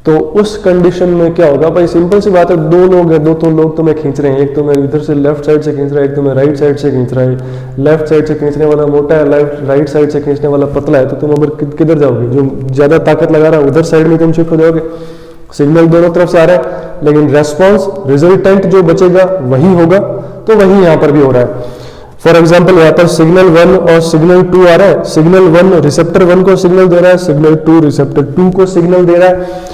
तो उस कंडीशन में क्या होगा भाई, सिंपल सी बात है, दो लोग हैं, दो लोग तुम्हें खींच रहे हैं, एक तुम्हें इधर से लेफ्ट साइड से खींच रहा है, एक तुम्हें राइट साइड से खींच रहा है। लेफ्ट साइड से खींचने वाला मोटा है, राइट साइड से खींचने वाला पतला है, तो तुम अब किधर जाओगे, जो ज्यादा ताकत लगा रहा है उधर साइड में तुम शिफ्ट हो जाओगे। सिग्नल दोनों तरफ से आ रहा है लेकिन रेस्पॉन्स रिजल्टेंट जो बचेगा वही होगा, तो वही यहाँ पर भी हो रहा है। फॉर एग्जाम्पल यहाँ पर सिग्नल 1 और सिग्नल 2 आ रहा है, सिग्नल 1 रिसेप्टर 1 को सिग्नल दे रहा है, सिग्नल 2 रिसेप्टर 2 को सिग्नल दे रहा है।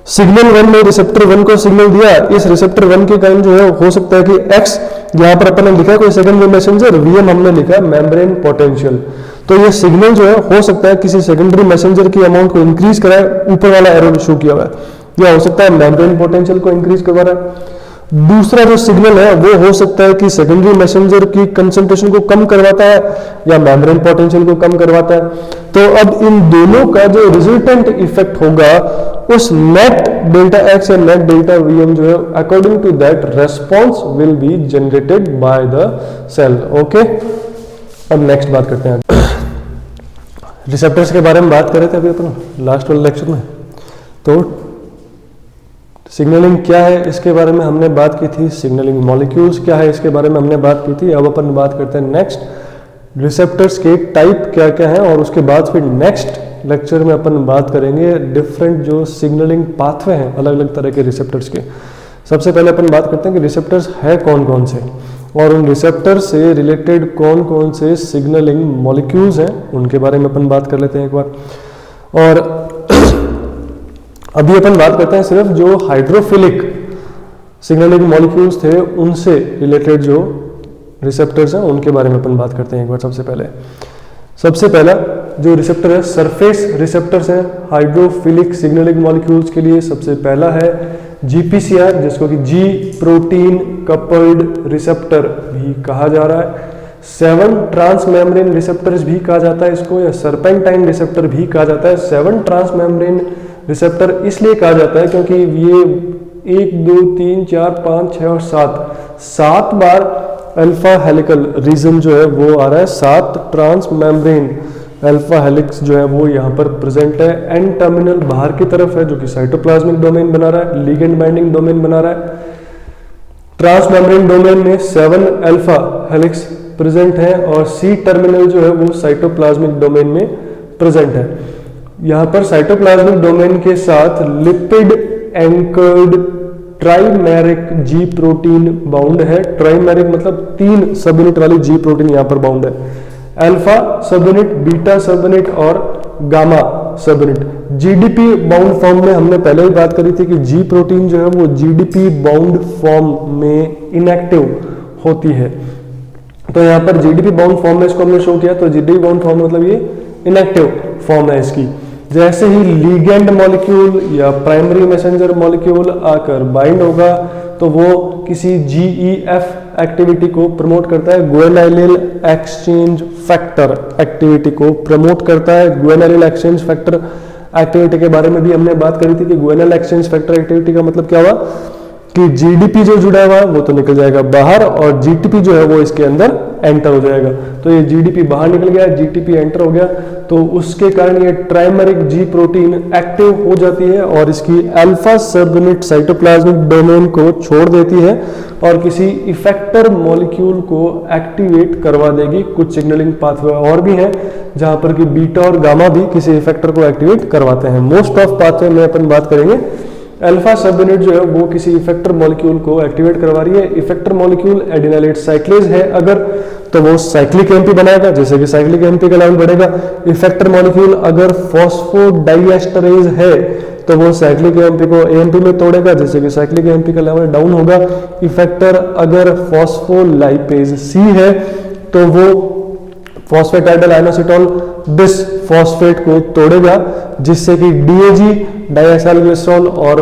सिग्नल 1 ने रिसेप्टर 1 को सिग्नल दिया, इस रिसेप्टर 1 के कारण जो है हो सकता है कि x, यहाँ पर अपन ने लिखा है कोई सेकेंडरी मैसेंजर, Vm हमने लिखा है मेम्ब्रेन पोटेंशियल, तो ये सिग्नल जो है हो सकता है किसी सेकेंडरी मैसेंजर की अमाउंट को इंक्रीज कराए, ऊपर वाला एरो शो किया हुआ है, या हो सकता है मेम्ब्रेन पोटेंशियल को इंक्रीज करवा रहा है। दूसरा जो सिग्नल है वो हो सकता है कि सेकेंडरी मैसेंजर की कंसंट्रेशन को कम करवाता है या मेम्ब्रेन पोटेंशियल को कम करवाता है। तो अब इन दोनों का जो रिजल्टेंट इफेक्ट होगा उस नेट डेल्टा एक्स या नेट डेल्टा वीएम जो है according to that response will be generated by the cell. Okay, अब नेक्स्ट बात करते हैं, रिसेप्टर्स के बारे में बात कर रहे थे अभी अपन लास्ट वाले लेक्चर में। तो सिग्नलिंग क्या है इसके बारे में हमने बात की थी, सिग्नलिंग मॉलिक्यूल्स क्या है इसके बारे में हमने बात की थी। अब अपन बात करते हैं नेक्स्ट रिसेप्टर्स के टाइप क्या क्या हैं, और उसके बाद फिर नेक्स्ट लेक्चर में अपन बात करेंगे डिफरेंट जो सिग्नलिंग पाथवे हैं अलग अलग तरह के रिसेप्टर्स के। सबसे पहले अपन बात करते हैं कि रिसेप्टर्स है कौन कौन से, और उन रिसेप्टर से रिलेटेड कौन कौन से सिग्नलिंग मॉलिक्यूल्स हैं उनके बारे में अपन बात कर लेते हैं एक बार। और अभी अपन बात करते हैं सिर्फ जो हाइड्रोफिलिक सिग्नलिंग मॉलिक्यूल्स थे उनसे रिलेटेड जो रिसेप्टर्स हैं उनके बारे में अपन बात करते हैं एक बार। सबसे पहला जो रिसेप्टर है सरफेस रिसेप्टर्स है हाइड्रोफिलिक सिग्नलिंग मॉलिक्यूल्स के लिए। सबसे पहला है GPCR, जिसको कि जी प्रोटीन कपल्ड रिसेप्टर भी कहा जा रहा है। 7 ट्रांसमेम्ब्रेन रिसेप्टर्स भी कहा जाता है इसको, या सर्पेंटाइन रिसेप्टर भी कहा जाता है। 7 ट्रांसमेम्ब्रेन रिसेप्टर इसलिए कहा जाता है क्योंकि ये 1 2 3 4 5 6 और 7 बार अल्फा हेलिकल रीजन जो है वो आ रहा है। 7 ट्रांसमेम्ब्रेन अल्फा हेलिक्स जो है वो यहाँ पर प्रेजेंट है। एन टर्मिनल बाहर की तरफ है जो कि साइटोप्लाज्मिक डोमेन बना रहा है, लिगेंड बाइंडिंग डोमेन बना रहा है। ट्रांसमेम्ब्रेन डोमेन में 7 अल्फा हेलिक्स प्रेजेंट है, और सी टर्मिनल जो है वो साइटोप्लाज्मिक डोमेन में प्रेजेंट है। यहाँ पर साइटोप्लाज्मिक डोमेन के साथ लिपिड एंकर्ड ट्राइमेरिक जी प्रोटीन बाउंड है। ट्राइमेरिक मतलब 3 सब यूनिट वाली जी प्रोटीन यहाँ पर बाउंड है। Alpha subunit, beta subunit और gamma subunit. GDP bound form में हमने पहले ही बात करी थी कि जी प्रोटीन जो है वो जीडीपी बाउंड फॉर्म में इनएक्टिव होती है। तो यहाँ पर जीडीपी बाउंड फॉर्म में इसको हमने शो किया, तो जीडीपी बाउंड फॉर्म मतलब ये इनएक्टिव फॉर्म है इसकी। जैसे ही लीगेंड मॉलिक्यूल या प्राइमरी मैसेंजर मॉलिक्यूल आकर बाइंड होगा तो वो किसी GEF एक्टिविटी को प्रमोट करता है, ग्वेनाइलिल एक्सचेंज फैक्टर एक्टिविटी को प्रमोट करता है। ग्वेनाइलिल एक्सचेंज फैक्टर एक्टिविटी के बारे में भी हमने बात करी थी कि गुएनल एक्सचेंज फैक्टर एक्टिविटी का मतलब क्या हुआ कि जीडीपी जो जुड़ा हुआ है वो तो निकल जाएगा बाहर और जीटीपी जो है वो इसके अंदर एंटर हो जाएगा। तो ये जीडीपी बाहर निकल गया, जीटीपी एंटर हो गया, तो उसके कारण ये ट्राइमेरिक जी प्रोटीन एक्टिव हो जाती है और इसकी अल्फा सब यूनिट साइटोप्लाज्मिक डोमेन को छोड़ देती है और किसी इफेक्टर मॉलिक्यूल को एक्टिवेट करवा देगी। कुछ सिग्नलिंग पाथवे और भी हैं जहां पर कि बीटा और गामा भी किसी इफेक्टर को एक्टिवेट करवाते हैं। मोस्ट ऑफ पाथवे में अपन बात करेंगे। अल्फा सब यूनिट जो है वो किसी इफेक्टर मॉलिक्यूल को एक्टिवेट करवा रही है। इफेक्टर मॉलिक्यूल एडिनाइलेट साइक्लेज है अगर तो वो साइक्लिक एमपी बनाएगा, जैसे कि साइक्लिक एमपी का लेवल बढ़ेगा। इफेक्टर मॉलिक्यूल अगर फॉस्फोडाइएस्टरेज है तो वो साइक्लिक एमपी को एएमपी में तोड़ेगा, जैसे कि साइक्लिक एमपी का लेवल डाउन होगा। इफेक्टर अगर फॉस्फोलाइपेज सी है तो वो फॉस्फेटाइडल आइनोसिटोल बिस फॉस्फेट को तोड़ेगा, जिससे कि डीएजी डाइएसाइलग्लिसरॉल और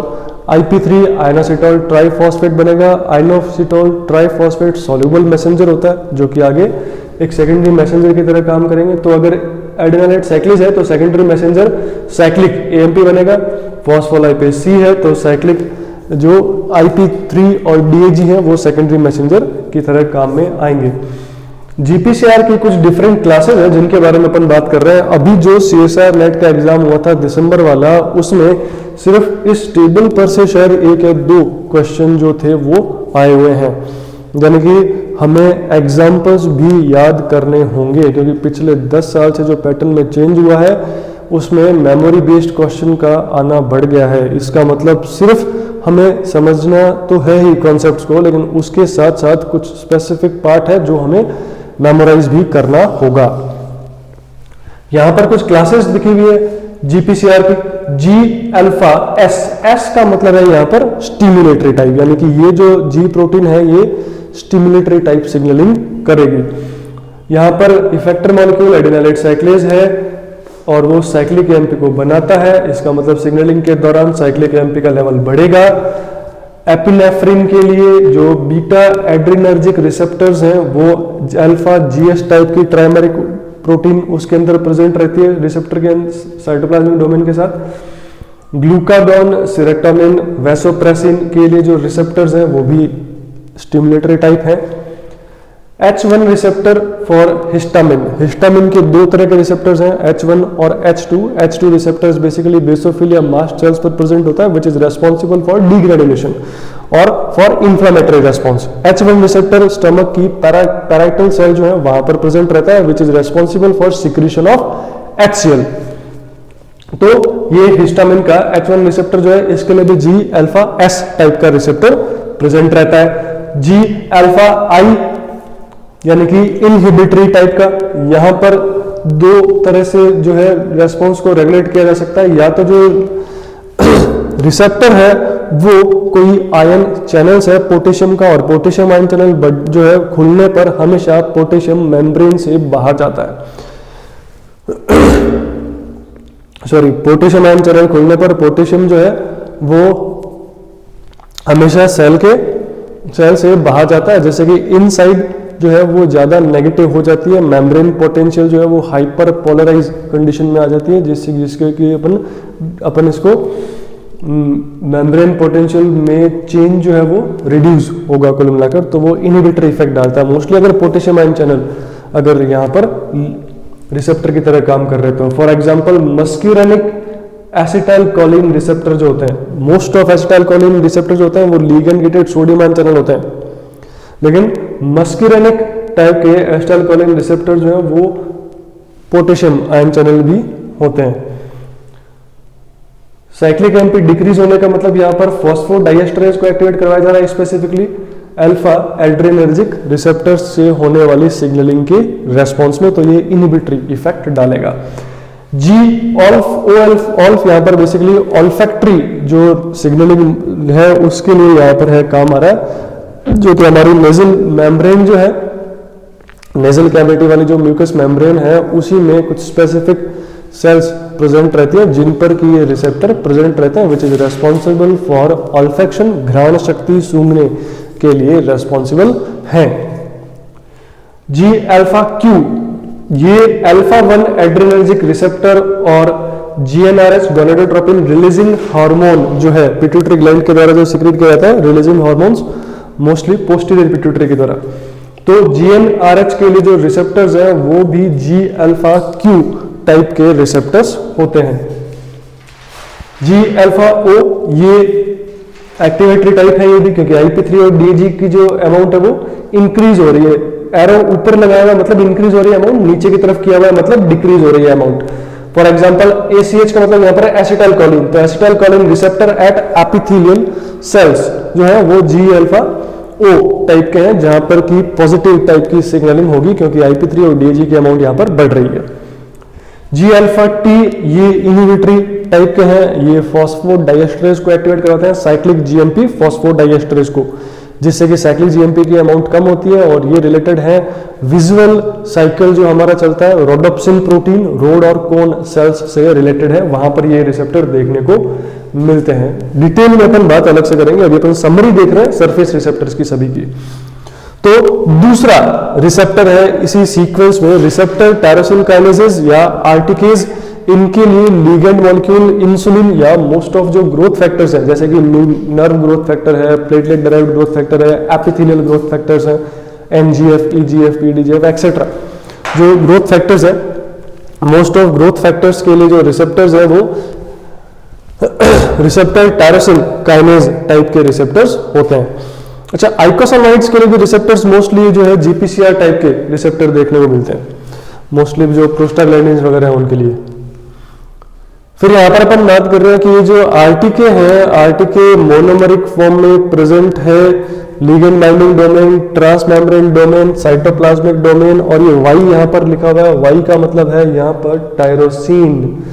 IP3 आइनोसिटोल ट्राइफॉस्फेट बनेगा। आइनोसिटोल ट्राइफॉस्फेट सॉल्युबल मैसेंजर होता है जो कि आगे एक सेकेंडरी मैसेंजर की तरह काम करेंगे। तो अगर एडिनाइलेट साइक्लिज है तो सेकेंडरी मैसेंजर साइक्लिक एएमपी बनेगा। फॉस्फोलाइपेज सी है तो साइक्लिक जो IP3 और डीएजी है वो सेकेंडरी मैसेंजर की तरह काम में आएंगे। जीपीसीआर की कुछ डिफरेंट क्लासेस हैं जिनके बारे में अपन बात कर रहे हैं। अभी जो सीएसआर नेट का एग्जाम हुआ था दिसंबर वाला, उसमें सिर्फ इस टेबल पर से शायद 1 या 2 क्वेश्चन जो थे वो आए हुए हैं, यानी कि हमें एग्जाम्पल्स भी याद करने होंगे क्योंकि पिछले 10 साल से जो पैटर्न में चेंज हुआ है उसमें मेमोरी बेस्ड क्वेश्चन का आना बढ़ गया है। इसका मतलब सिर्फ हमें समझना तो है ही कॉन्सेप्ट्स को, लेकिन उसके साथ साथ कुछ स्पेसिफिक पार्ट है जो हमें मेमोराइज भी करना होगा। यहां पर कुछ क्लासेस लिखी हुई है जीपीसीआर की। जी अल्फा एस, एस का मतलब है यहां पर स्टिमुलेटरी टाइप, यानी कि ये जो जी प्रोटीन है ये स्टिमुलेटरी टाइप सिग्नलिंग करेगी। यहां पर इफेक्टर मॉलिक्यूल एडिनाइलेट साइक्लेज है और वो साइक्लिक एएमपी को बनाता है। इसका मतलब सिग्नलिंग के दौरान साइक्लिक एएमपी का लेवल बढ़ेगा। एपिनेफ्रिन के लिए जो बीटा एड्रिनर्जिक रिसेप्टर्स हैं वो अल्फा जीएस टाइप की ट्राइमेरिक प्रोटीन उसके अंदर प्रेजेंट रहती है रिसेप्टर के साइटोप्लाज्मिक डोमेन के साथ। ग्लूकागॉन, सेरोटोनिन, वैसोप्रेसिन के लिए जो रिसेप्टर्स हैं वो भी स्टिमुलेटरी टाइप है। H1 receptor for histamine, histamine के 2 तरह के रिसेप्टर्स हैं, H1 और H2। H2 receptors basically basophil या मास्ट सेल्स पर प्रेजेंट होता है which is responsible for degranulation और for inflammatory response. H1 receptor stomach की पैराइटल सेल जो है वहां पर प्रेजेंट रहता है which is responsible for secretion of HCl। तो ये हिस्टामिन का H1 रिसेप्टर जो है इसके लिए भी जी अल्फा एस टाइप का रिसेप्टर प्रेजेंट रहता है। जी अल्फा आई यानी कि इनहिबिटरी टाइप का, यहां पर 2 तरह से जो है रेस्पॉन्स को रेगुलेट किया जा सकता है। या तो जो रिसेप्टर है वो कोई आयन चैनल्स है पोटेशियम का, और पोटेशियम आयन चैनल जो है खुलने पर हमेशा पोटेशियम मेम्ब्रेन से बाहर जाता है। सॉरी, पोटेशियम आयन चैनल खुलने पर पोटेशियम जो है वो हमेशा सेल से बाहर जाता है, जैसे कि इनसाइड जो है वो ज्यादा नेगेटिव हो जाती है। मेम्ब्रेन पोटेंशियल जो है वो हाइपर पोलराइज कंडीशन में आ जाती है, जिसके कि अपन इसको मेम्ब्रेन पोटेंशियल में चेंज जो है वो रिड्यूस होगा कुल मिलाकर, तो वो इनहिबिटरी इफेक्ट डालता है मोस्टली अगर पोटेशियम आयन चैनल अगर यहाँ पर रिसेप्टर की तरह काम कर रहे तो। For example muscarinic acetyl choline receptor जो होते हैं, most of acetyl choline receptor जो होते हैं वो ligand gated sodium ion channel होते हैं, लेकिन मस्क्यूरेनिक टाइप के एसिटाइल कोलिन रिसेप्टर जो है वो पोटेशियम आयन चैनल भी होते हैं। साइक्लिक एएमपी डिक्रीज होने का मतलब यहां पर फॉस्फोडाइएस्टरेज को एक्टिवेट करवाया जा रहा है, स्पेसिफिकली अल्फा एड्रेनर्जिक रिसेप्टर्स से होने वाली सिग्नलिंग के रेस्पॉन्स में, तो ये इनहिबिटरी इफेक्ट डालेगा। जी ऑल्फ यहां पर बेसिकली ऑल्फैक्टरी जो सिग्नलिंग है उसके लिए यहां पर है काम आ रहा है, जो कि हमारी नेजल मेम्ब्रेन जो है, नेजल कैविटी वाली जो म्यूकस मेम्ब्रेन है उसी में कुछ स्पेसिफिक सेल्स प्रेजेंट रहती है जिन पर कि ये रिसेप्टर प्रेजेंट रहते हैं, विच इज रेस्पॉन्सिबल फॉर ऑल्फेक्शन, घ्राण शक्ति सूंघने के लिए रेस्पॉन्सिबल है। जी अल्फा क्यू, ये अल्फा 1 एड्रेनर्जिक रिसेप्टर और GnRH गोनेडोट्रोपिन रिलीजिंग हार्मोन जो है पिट्यूटरी ग्लैंड के द्वारा जो सिक्रेट किया जाता है, releasing hormones mostly posterior pituitary की द्वारा। तो GnRH के लिए जो रिसेप्टर्स है वो भी G-alpha-Q टाइप के रिसेप्टर्स होते हैं। G-alpha-O ये एक्टिवेटरी टाइप है ये भी, क्योंकि IP3 और DG की जो अमाउंट है वो इंक्रीज हो रही है। एरो ऊपर लगाया हुआ मतलब इंक्रीज हो रही है अमाउंट, नीचे की तरफ किया हुआ है मतलब डिक्रीज हो रही है अमाउंट। फॉर एग्जांपल ACH का मतलब यहाँ पर एसिटाइल कोलिन, तो acetyl Colin receptor at epithelial cells जो है वो G-alpha-O टाइप के हैं, जहां पर की पॉजिटिव टाइप की सिग्नलिंग होगी क्योंकि IP3 और DG की अमाउंट यहाँ पर बढ़ रही है। G-alpha-T ये इनहिबिटरी टाइप के हैं, ये फॉस्फोडाइएस्टरेज को एक्टिवेट करवाते हैं, साइक्लिक GMP फॉस्फोडाइएस्टरेज को, जिससे कि साइक्लिक GMP की अमाउंट कम होती है। और ये रिलेटेड है विजुअल साइकिल जो हमारा चलता है, रोडोप्सिन प्रोटीन रोड और कोन सेल्स से रिलेटेड है, वहां पर ये रिसेप्टर देखने को मिलते हैं। डिटेल में अपन बात अलग से करेंगे, अभी अपन समरी देख रहे हैं सरफेस रिसेप्टर्स की सभी की। तो दूसरा रिसेप्टर है इसी सीक्वेंस में, रिसेप्टर टायरोसिन काइनेसेस या आरटीकेज। इनके लिए लिगेंड मॉलिक्यूल इंसुलिन या मोस्ट ऑफ जो ग्रोथ फैक्टर्स हैं, जैसे कि नर्व ग्रोथ फैक्टर है, प्लेटलेट डेराइव्ड ग्रोथ फैक्टर है, एपिथेलियल ग्रोथ फैक्टर्स हैं, NGF, EGF, PDGF एक्सेट्रा, जो ग्रोथ फैक्टर्स है, मोस्ट ऑफ ग्रोथ फैक्टर्स के लिए जो रिसेप्टर्स है वो रिसेप्टर टायरोसिन काइनेज टाइप के रिसेप्टर्स होते हैं। अच्छा, आइकोसामाइड्स के लिए भी रिसेप्टर्स मोस्टली जो है GPCR टाइप के रिसेप्टर देखने को मिलते हैं, मोस्टली जो प्रोस्टाग्लैंडिन्स वगैरह हैं उनके लिए। फिर यहाँ पर अपन बात कर रहे हैं कि ये जो आरटीके है, आरटीके मोनोमरिक फॉर्म में प्रेजेंट है, ligand binding domain, transmembrane domain, cytoplasmic domain, और ये वाई यहाँ पर लिखा हुआ है, वाई का मतलब है यहाँ पर टायरोसिन।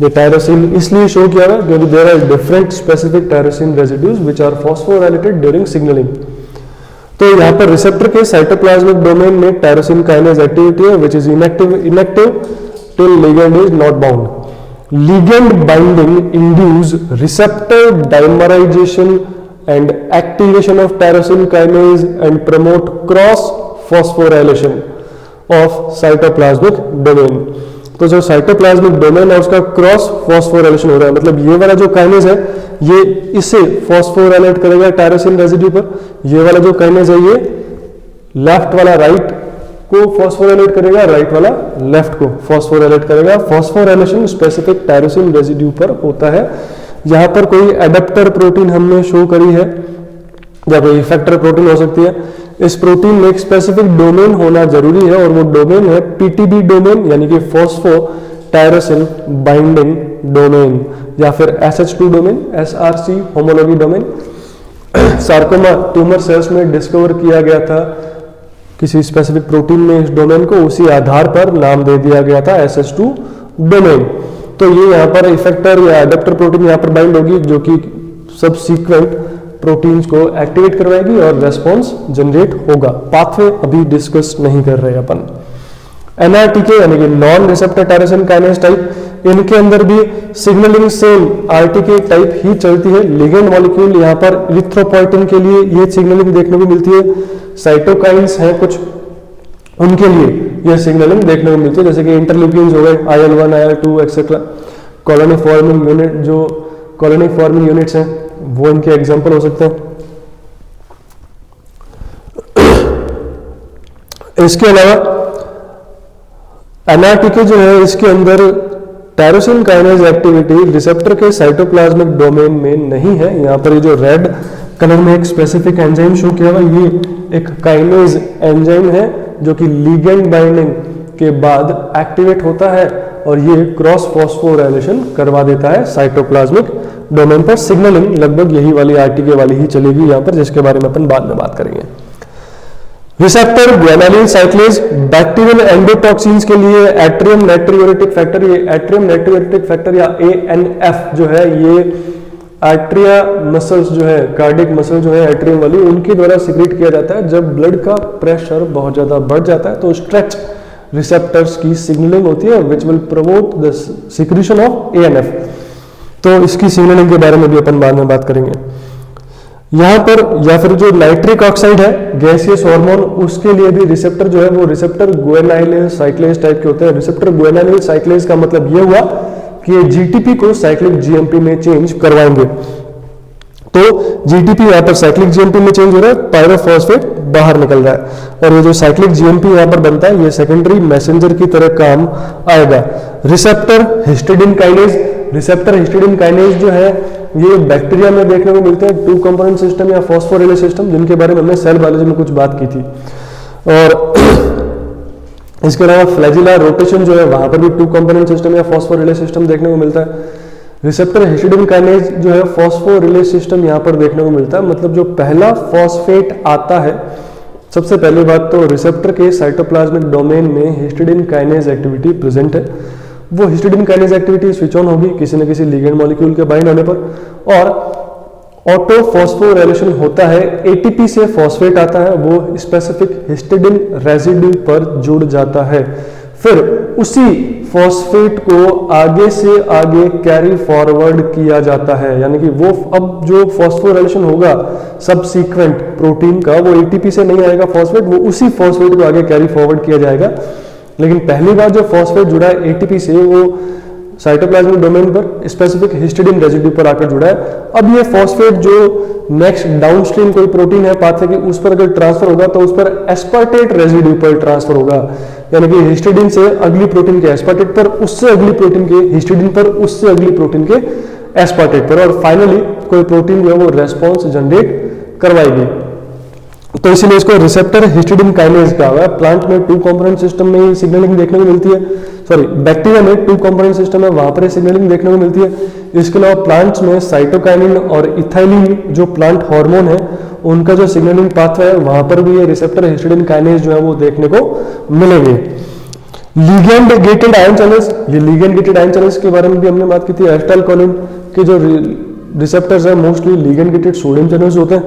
ये टायरोसिन इसलिए शो किया हुआ क्योंकि there are different specific tyrosine residues which are phosphorylated during signalling. तो यहाँ पर रिसेप्टर के साइटोप्लाज्मिक डोमेन में टायरोसिन काइनेज एक्टिविटी है which is inactive till ligand is not bound. Ligand binding induce receptor dimerization and activation of tyrosine kinase and promote cross phosphorylation of cytoplasmic domain। तो जो cytoplasmic domain है उसका cross phosphorylation हो रहा है, मतलब ये वाला जो काइनेज है ये इसे फॉस्फोराइलेट करेगा टायरोसिन रेजिड्यू पर, ये वाला जो काइनेज है ये लेफ्ट वाला राइट को फॉस्फोराइलेट करेगा, राइट वाला लेफ्ट को फॉस्फोराइलेट करेगा। फॉस्फोराइलेशन स्पेसिफिक टायरोसिन रेजिड्यू पर होता है। यहाँ पर कोई एडेप्टर प्रोटीन हमने शो करी है या कोई इफेक्टर प्रोटीन हो सकती है। इस प्रोटीन में एक स्पेसिफिक डोमेन होना जरूरी है और वो डोमेन है PTB डोमेन, यानी कि फॉस्फो टायरोसिन बाइंडिंग डोमेन, या फिर SH2 domain, SRC homology domain. Sarcoma tumour cells में डिस्कवर किया गया था किसी स्पेसिफिक प्रोटीन में इस डोमेन को, उसी आधार पर नाम दे दिया गया था SH2 डोमेन। तो ये यहाँ पर इफेक्टर या एडेप्टर प्रोटीन यहाँ पर बाइंड होगी जो कि सब सीक्वेंट प्रोटीन्स को एक्टिवेट करवाएगी और रेस्पॉन्स जनरेट होगा। पाथवे अभी डिस्कस नहीं कर रहे अपन। NRTK यानी कि non receptor tyrosine kinase type, इनके अंदर भी सिग्नलिंग सेम RTK टाइप ही चलती है। लिगेंड मॉलिक्यूल यहाँ पर इरिथ्रोपोइटिन के लिए ये सिग्नलिंग देखने को मिलती है। साइटोकाइंस हैं कुछ, उनके लिए यह सिग्नलिंग देखने को मिलती है, जैसे कि इंटरल्यूकिन्स हो गए, IL-1, IL-2 etcetera. Colony forming unit, जो कॉलोनी फॉर्मिंग यूनिट्स हैं वो इनके एग्जांपल हो सकते हैं। इसके अलावा NRTK जो है इसके अंदर टायरोसिन काइनेज एक्टिविटी रिसेप्टर के साइटोप्लाज्मिक डोमेन में नहीं है। यहाँ पर ये जो रेड कलर में एक स्पेसिफिक एंजाइम शो किया हुआ, ये एक काइनेज एंजाइम है जो कि लिगेंड बाइंडिंग के बाद एक्टिवेट होता है और ये क्रॉस फॉस्फोराइलेशन करवा देता है साइटोप्लाज्मिक डोमेन पर। सिग्नलिंग लगभग यही वाली RTK वाली ही चलेगी यहाँ पर, जिसके बारे में अपन बाद में बात करेंगे। रिसेप्टर ग्वानिलीन साइक्लेज, बैक्टीरियल एंडोटॉक्सिन्स के लिए एट्रियम नाइट्रियोरेटिक फैक्टर, ये एट्रियम नाइट्रियोरेटिक फैक्टर या ANF जो है ये आर्ट्रिया मसल्स जो है, कार्डिक मसल जो है एट्रियम वाली, उनके द्वारा सिक्रेट किया जाता है जब ब्लड का प्रेशर बहुत ज्यादा बढ़ जाता है। तो स्ट्रेच रिसेप्टर्स की सिग्नलिंग होती है which will promote the secretion of ANF। तो इसकी सिग्नलिंग के बारे में भी अपन बाद में बात करेंगे। यहाँ पर या फिर जो नाइट्रिक ऑक्साइड है गैसियस हार्मोन, उसके लिए भी रिसेप्टर जो है वो रिसेप्टर ग्वानिलीन साइक्लेज टाइप के होते हैं। रिसेप्टर ग्वानिलीन साइक्लेज का मतलब ये हुआ कि ये जीटीपी को साइक्लिक जीएमपी में चेंज करवाएंगे। तो जीटीपी यहां पर साइक्लिक जीएमपी में चेंज हो रहा है, पायरोफॉस्फेट बाहर निकल रहा है, और ये जो साइक्लिक जीएमपी यहां पर बनता है ये सेकेंडरी मैसेंजर की तरह काम आएगा। Receptor histidine kinase, receptor histidine kinase जो है ये बैक्टीरिया में देखने को मिलते हैं, 2 कंपोनेंट सिस्टम या फॉस्फोरिले सिस्टम, जिनके बारे में हमने सेल बायोलॉजी में कुछ बात की थी। और इसके अलावा फ्लैजिला रोटेशन जो है वहां पर भी 2 कंपोनेंट सिस्टम या फॉस्फोरिले सिस्टम देखने को मिलता है। रिसेप्टर हिस्टिडीन काइनेज जो है फॉस्फोरिले सिस्टम यहां पर देखने को मिलता है, मतलब जो पहला फॉस्फेट आता है, सबसे पहली बात तो रिसेप्टर के साइटोप्लाज्मिक डोमेन में हिस्टिडीन काइनेज एक्टिविटी प्रेजेंट है। वो histidine kinase activity switch on होगी किसी न किसी लिगेंड मॉलिक्यूल के बाइंड होने पर, और ऑटो फॉस्फोराइलेशन होता है, एटीपी से फॉस्फेट आता है, वो स्पेसिफिक हिस्टिडीन रेसिड्यू पर जुड़ जाता है। फिर उसी फॉस्फेट को आगे से आगे कैरी फॉरवर्ड किया जाता है, यानी कि वो अब जो फॉस्फोराइलेशन होगा सबसीक्वेंट प्रोटीन का, वो एटीपी से नहीं आएगा फॉस्फेट, वो उसी फॉस्फेट को आगे कैरी फॉरवर्ड किया जाएगा। लेकिन पहली बार जो फॉस्फेट जुड़ा है एटीपी से, वो साइटोप्लाज्मिक डोमेन पर स्पेसिफिक हिस्टिडीन रेसिड्यू पर आकर जुड़ा है। अब ये फॉस्फेट जो नेक्स्ट डाउनस्ट्रीम कोई प्रोटीन है पाथवे की, उस पर अगर ट्रांसफर होगा तो उस पर एस्पार्टेट रेसिड्यू पर ट्रांसफर होगा, यानी कि हिस्टिडीन से अगली प्रोटीन के एस्पार्टेट पर, उससे अगली प्रोटीन के हिस्टिडीन पर, उससे अगली प्रोटीन के एस्पार्टेट पर, और फाइनली कोई प्रोटीन जो है वो रेस्पॉन्स जनरेट करवाएगी। तो इसीलिए इसको रिसेप्टर हिस्टिडीन काइनेज कहा हुआ है। प्लांट में 2 कंपोनेंट सिस्टम में सिग्नलिंग देखने को मिलती है, सॉरी बैक्टीरिया में 2 कंपोनेंट सिस्टम है, वहां पर सिग्नलिंग देखने को मिलती है। इसके अलावा प्लांट्स में साइटोकाइनिन और इथाइलिन जो प्लांट हार्मोन है, उनका जो सिग्नलिंग पाथवे है वहां पर भी ये रिसेप्टर हिस्टिडीन काइनेज जो है वो देखने को मिलेंगे। लिगेंड गेटेड आयन चैनल्स, ये लिगेंड गेटेड आयन चैनल्स के बारे में भी हमने बात की थी। एसिटाइलकोलिन के जो रिसेप्टर्स है mostly ligand gated sodium channels होते हैं,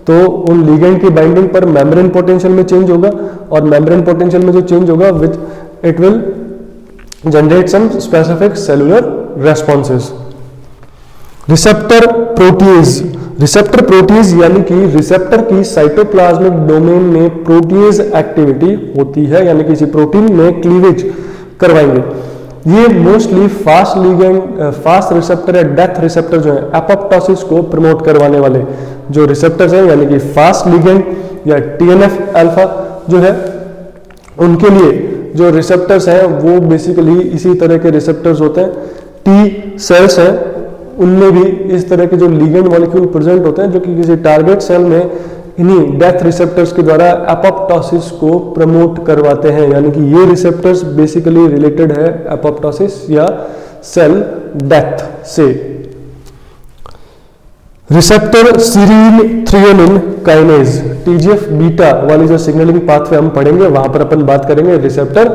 तो उन लिगेंड की बाइंडिंग पर मेम्ब्रेन पोटेंशियल में चेंज होगा, और मेम्ब्रेन पोटेंशियल में जो चेंज होगा which it will generate some specific cellular responses. Receptor protease, receptor protease यानी कि रिसेप्टर की साइटोप्लाज्मिक डोमेन में प्रोटीज एक्टिविटी होती है, यानी किसी प्रोटीन में क्लीवेज करवाएंगे। ये mostly fast ligand, fast receptor या डेथ रिसेप्टर जो है एपोप्टोसिस को प्रमोट करवाने वाले जो रिसेप्टर्स हैं, यानी कि फास्ट लिगेंड या टीएनएफ अल्फा जो है, उनके लिए जो रिसेप्टर्स हैं वो बेसिकली इसी तरह के रिसेप्टर्स होते हैं। टी सेल्स हैं, उनमें भी इस तरह के जो लिगेंड मॉलिक्यूल प्रेजेंट होते हैं, जो कि किसी टारगेट सेल में इन्हीं डेथ रिसेप्टर्स के द्वारा एपोप्टोसिस को प्रमोट करवाते हैं, यानी कि ये रिसेप्टर्स बेसिकली रिलेटेड है एपोप्टोसिस या सेल डेथ से। Receptor serine threonine kinase, TGF beta वाली जो सिग्नलिंग पाथवे हम पढ़ेंगे वहां पर अपन बात करेंगे रिसेप्टर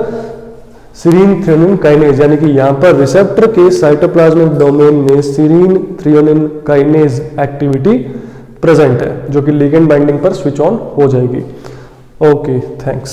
सीरीन थ्रियोनिन काइनेज, यानी कि यहां पर रिसेप्टर के साइटोप्लाज्मिक डोमेन में serine threonine kinase activity present है, जो कि लिगेंड बाइंडिंग पर स्विच ऑन हो जाएगी। Okay, thanks.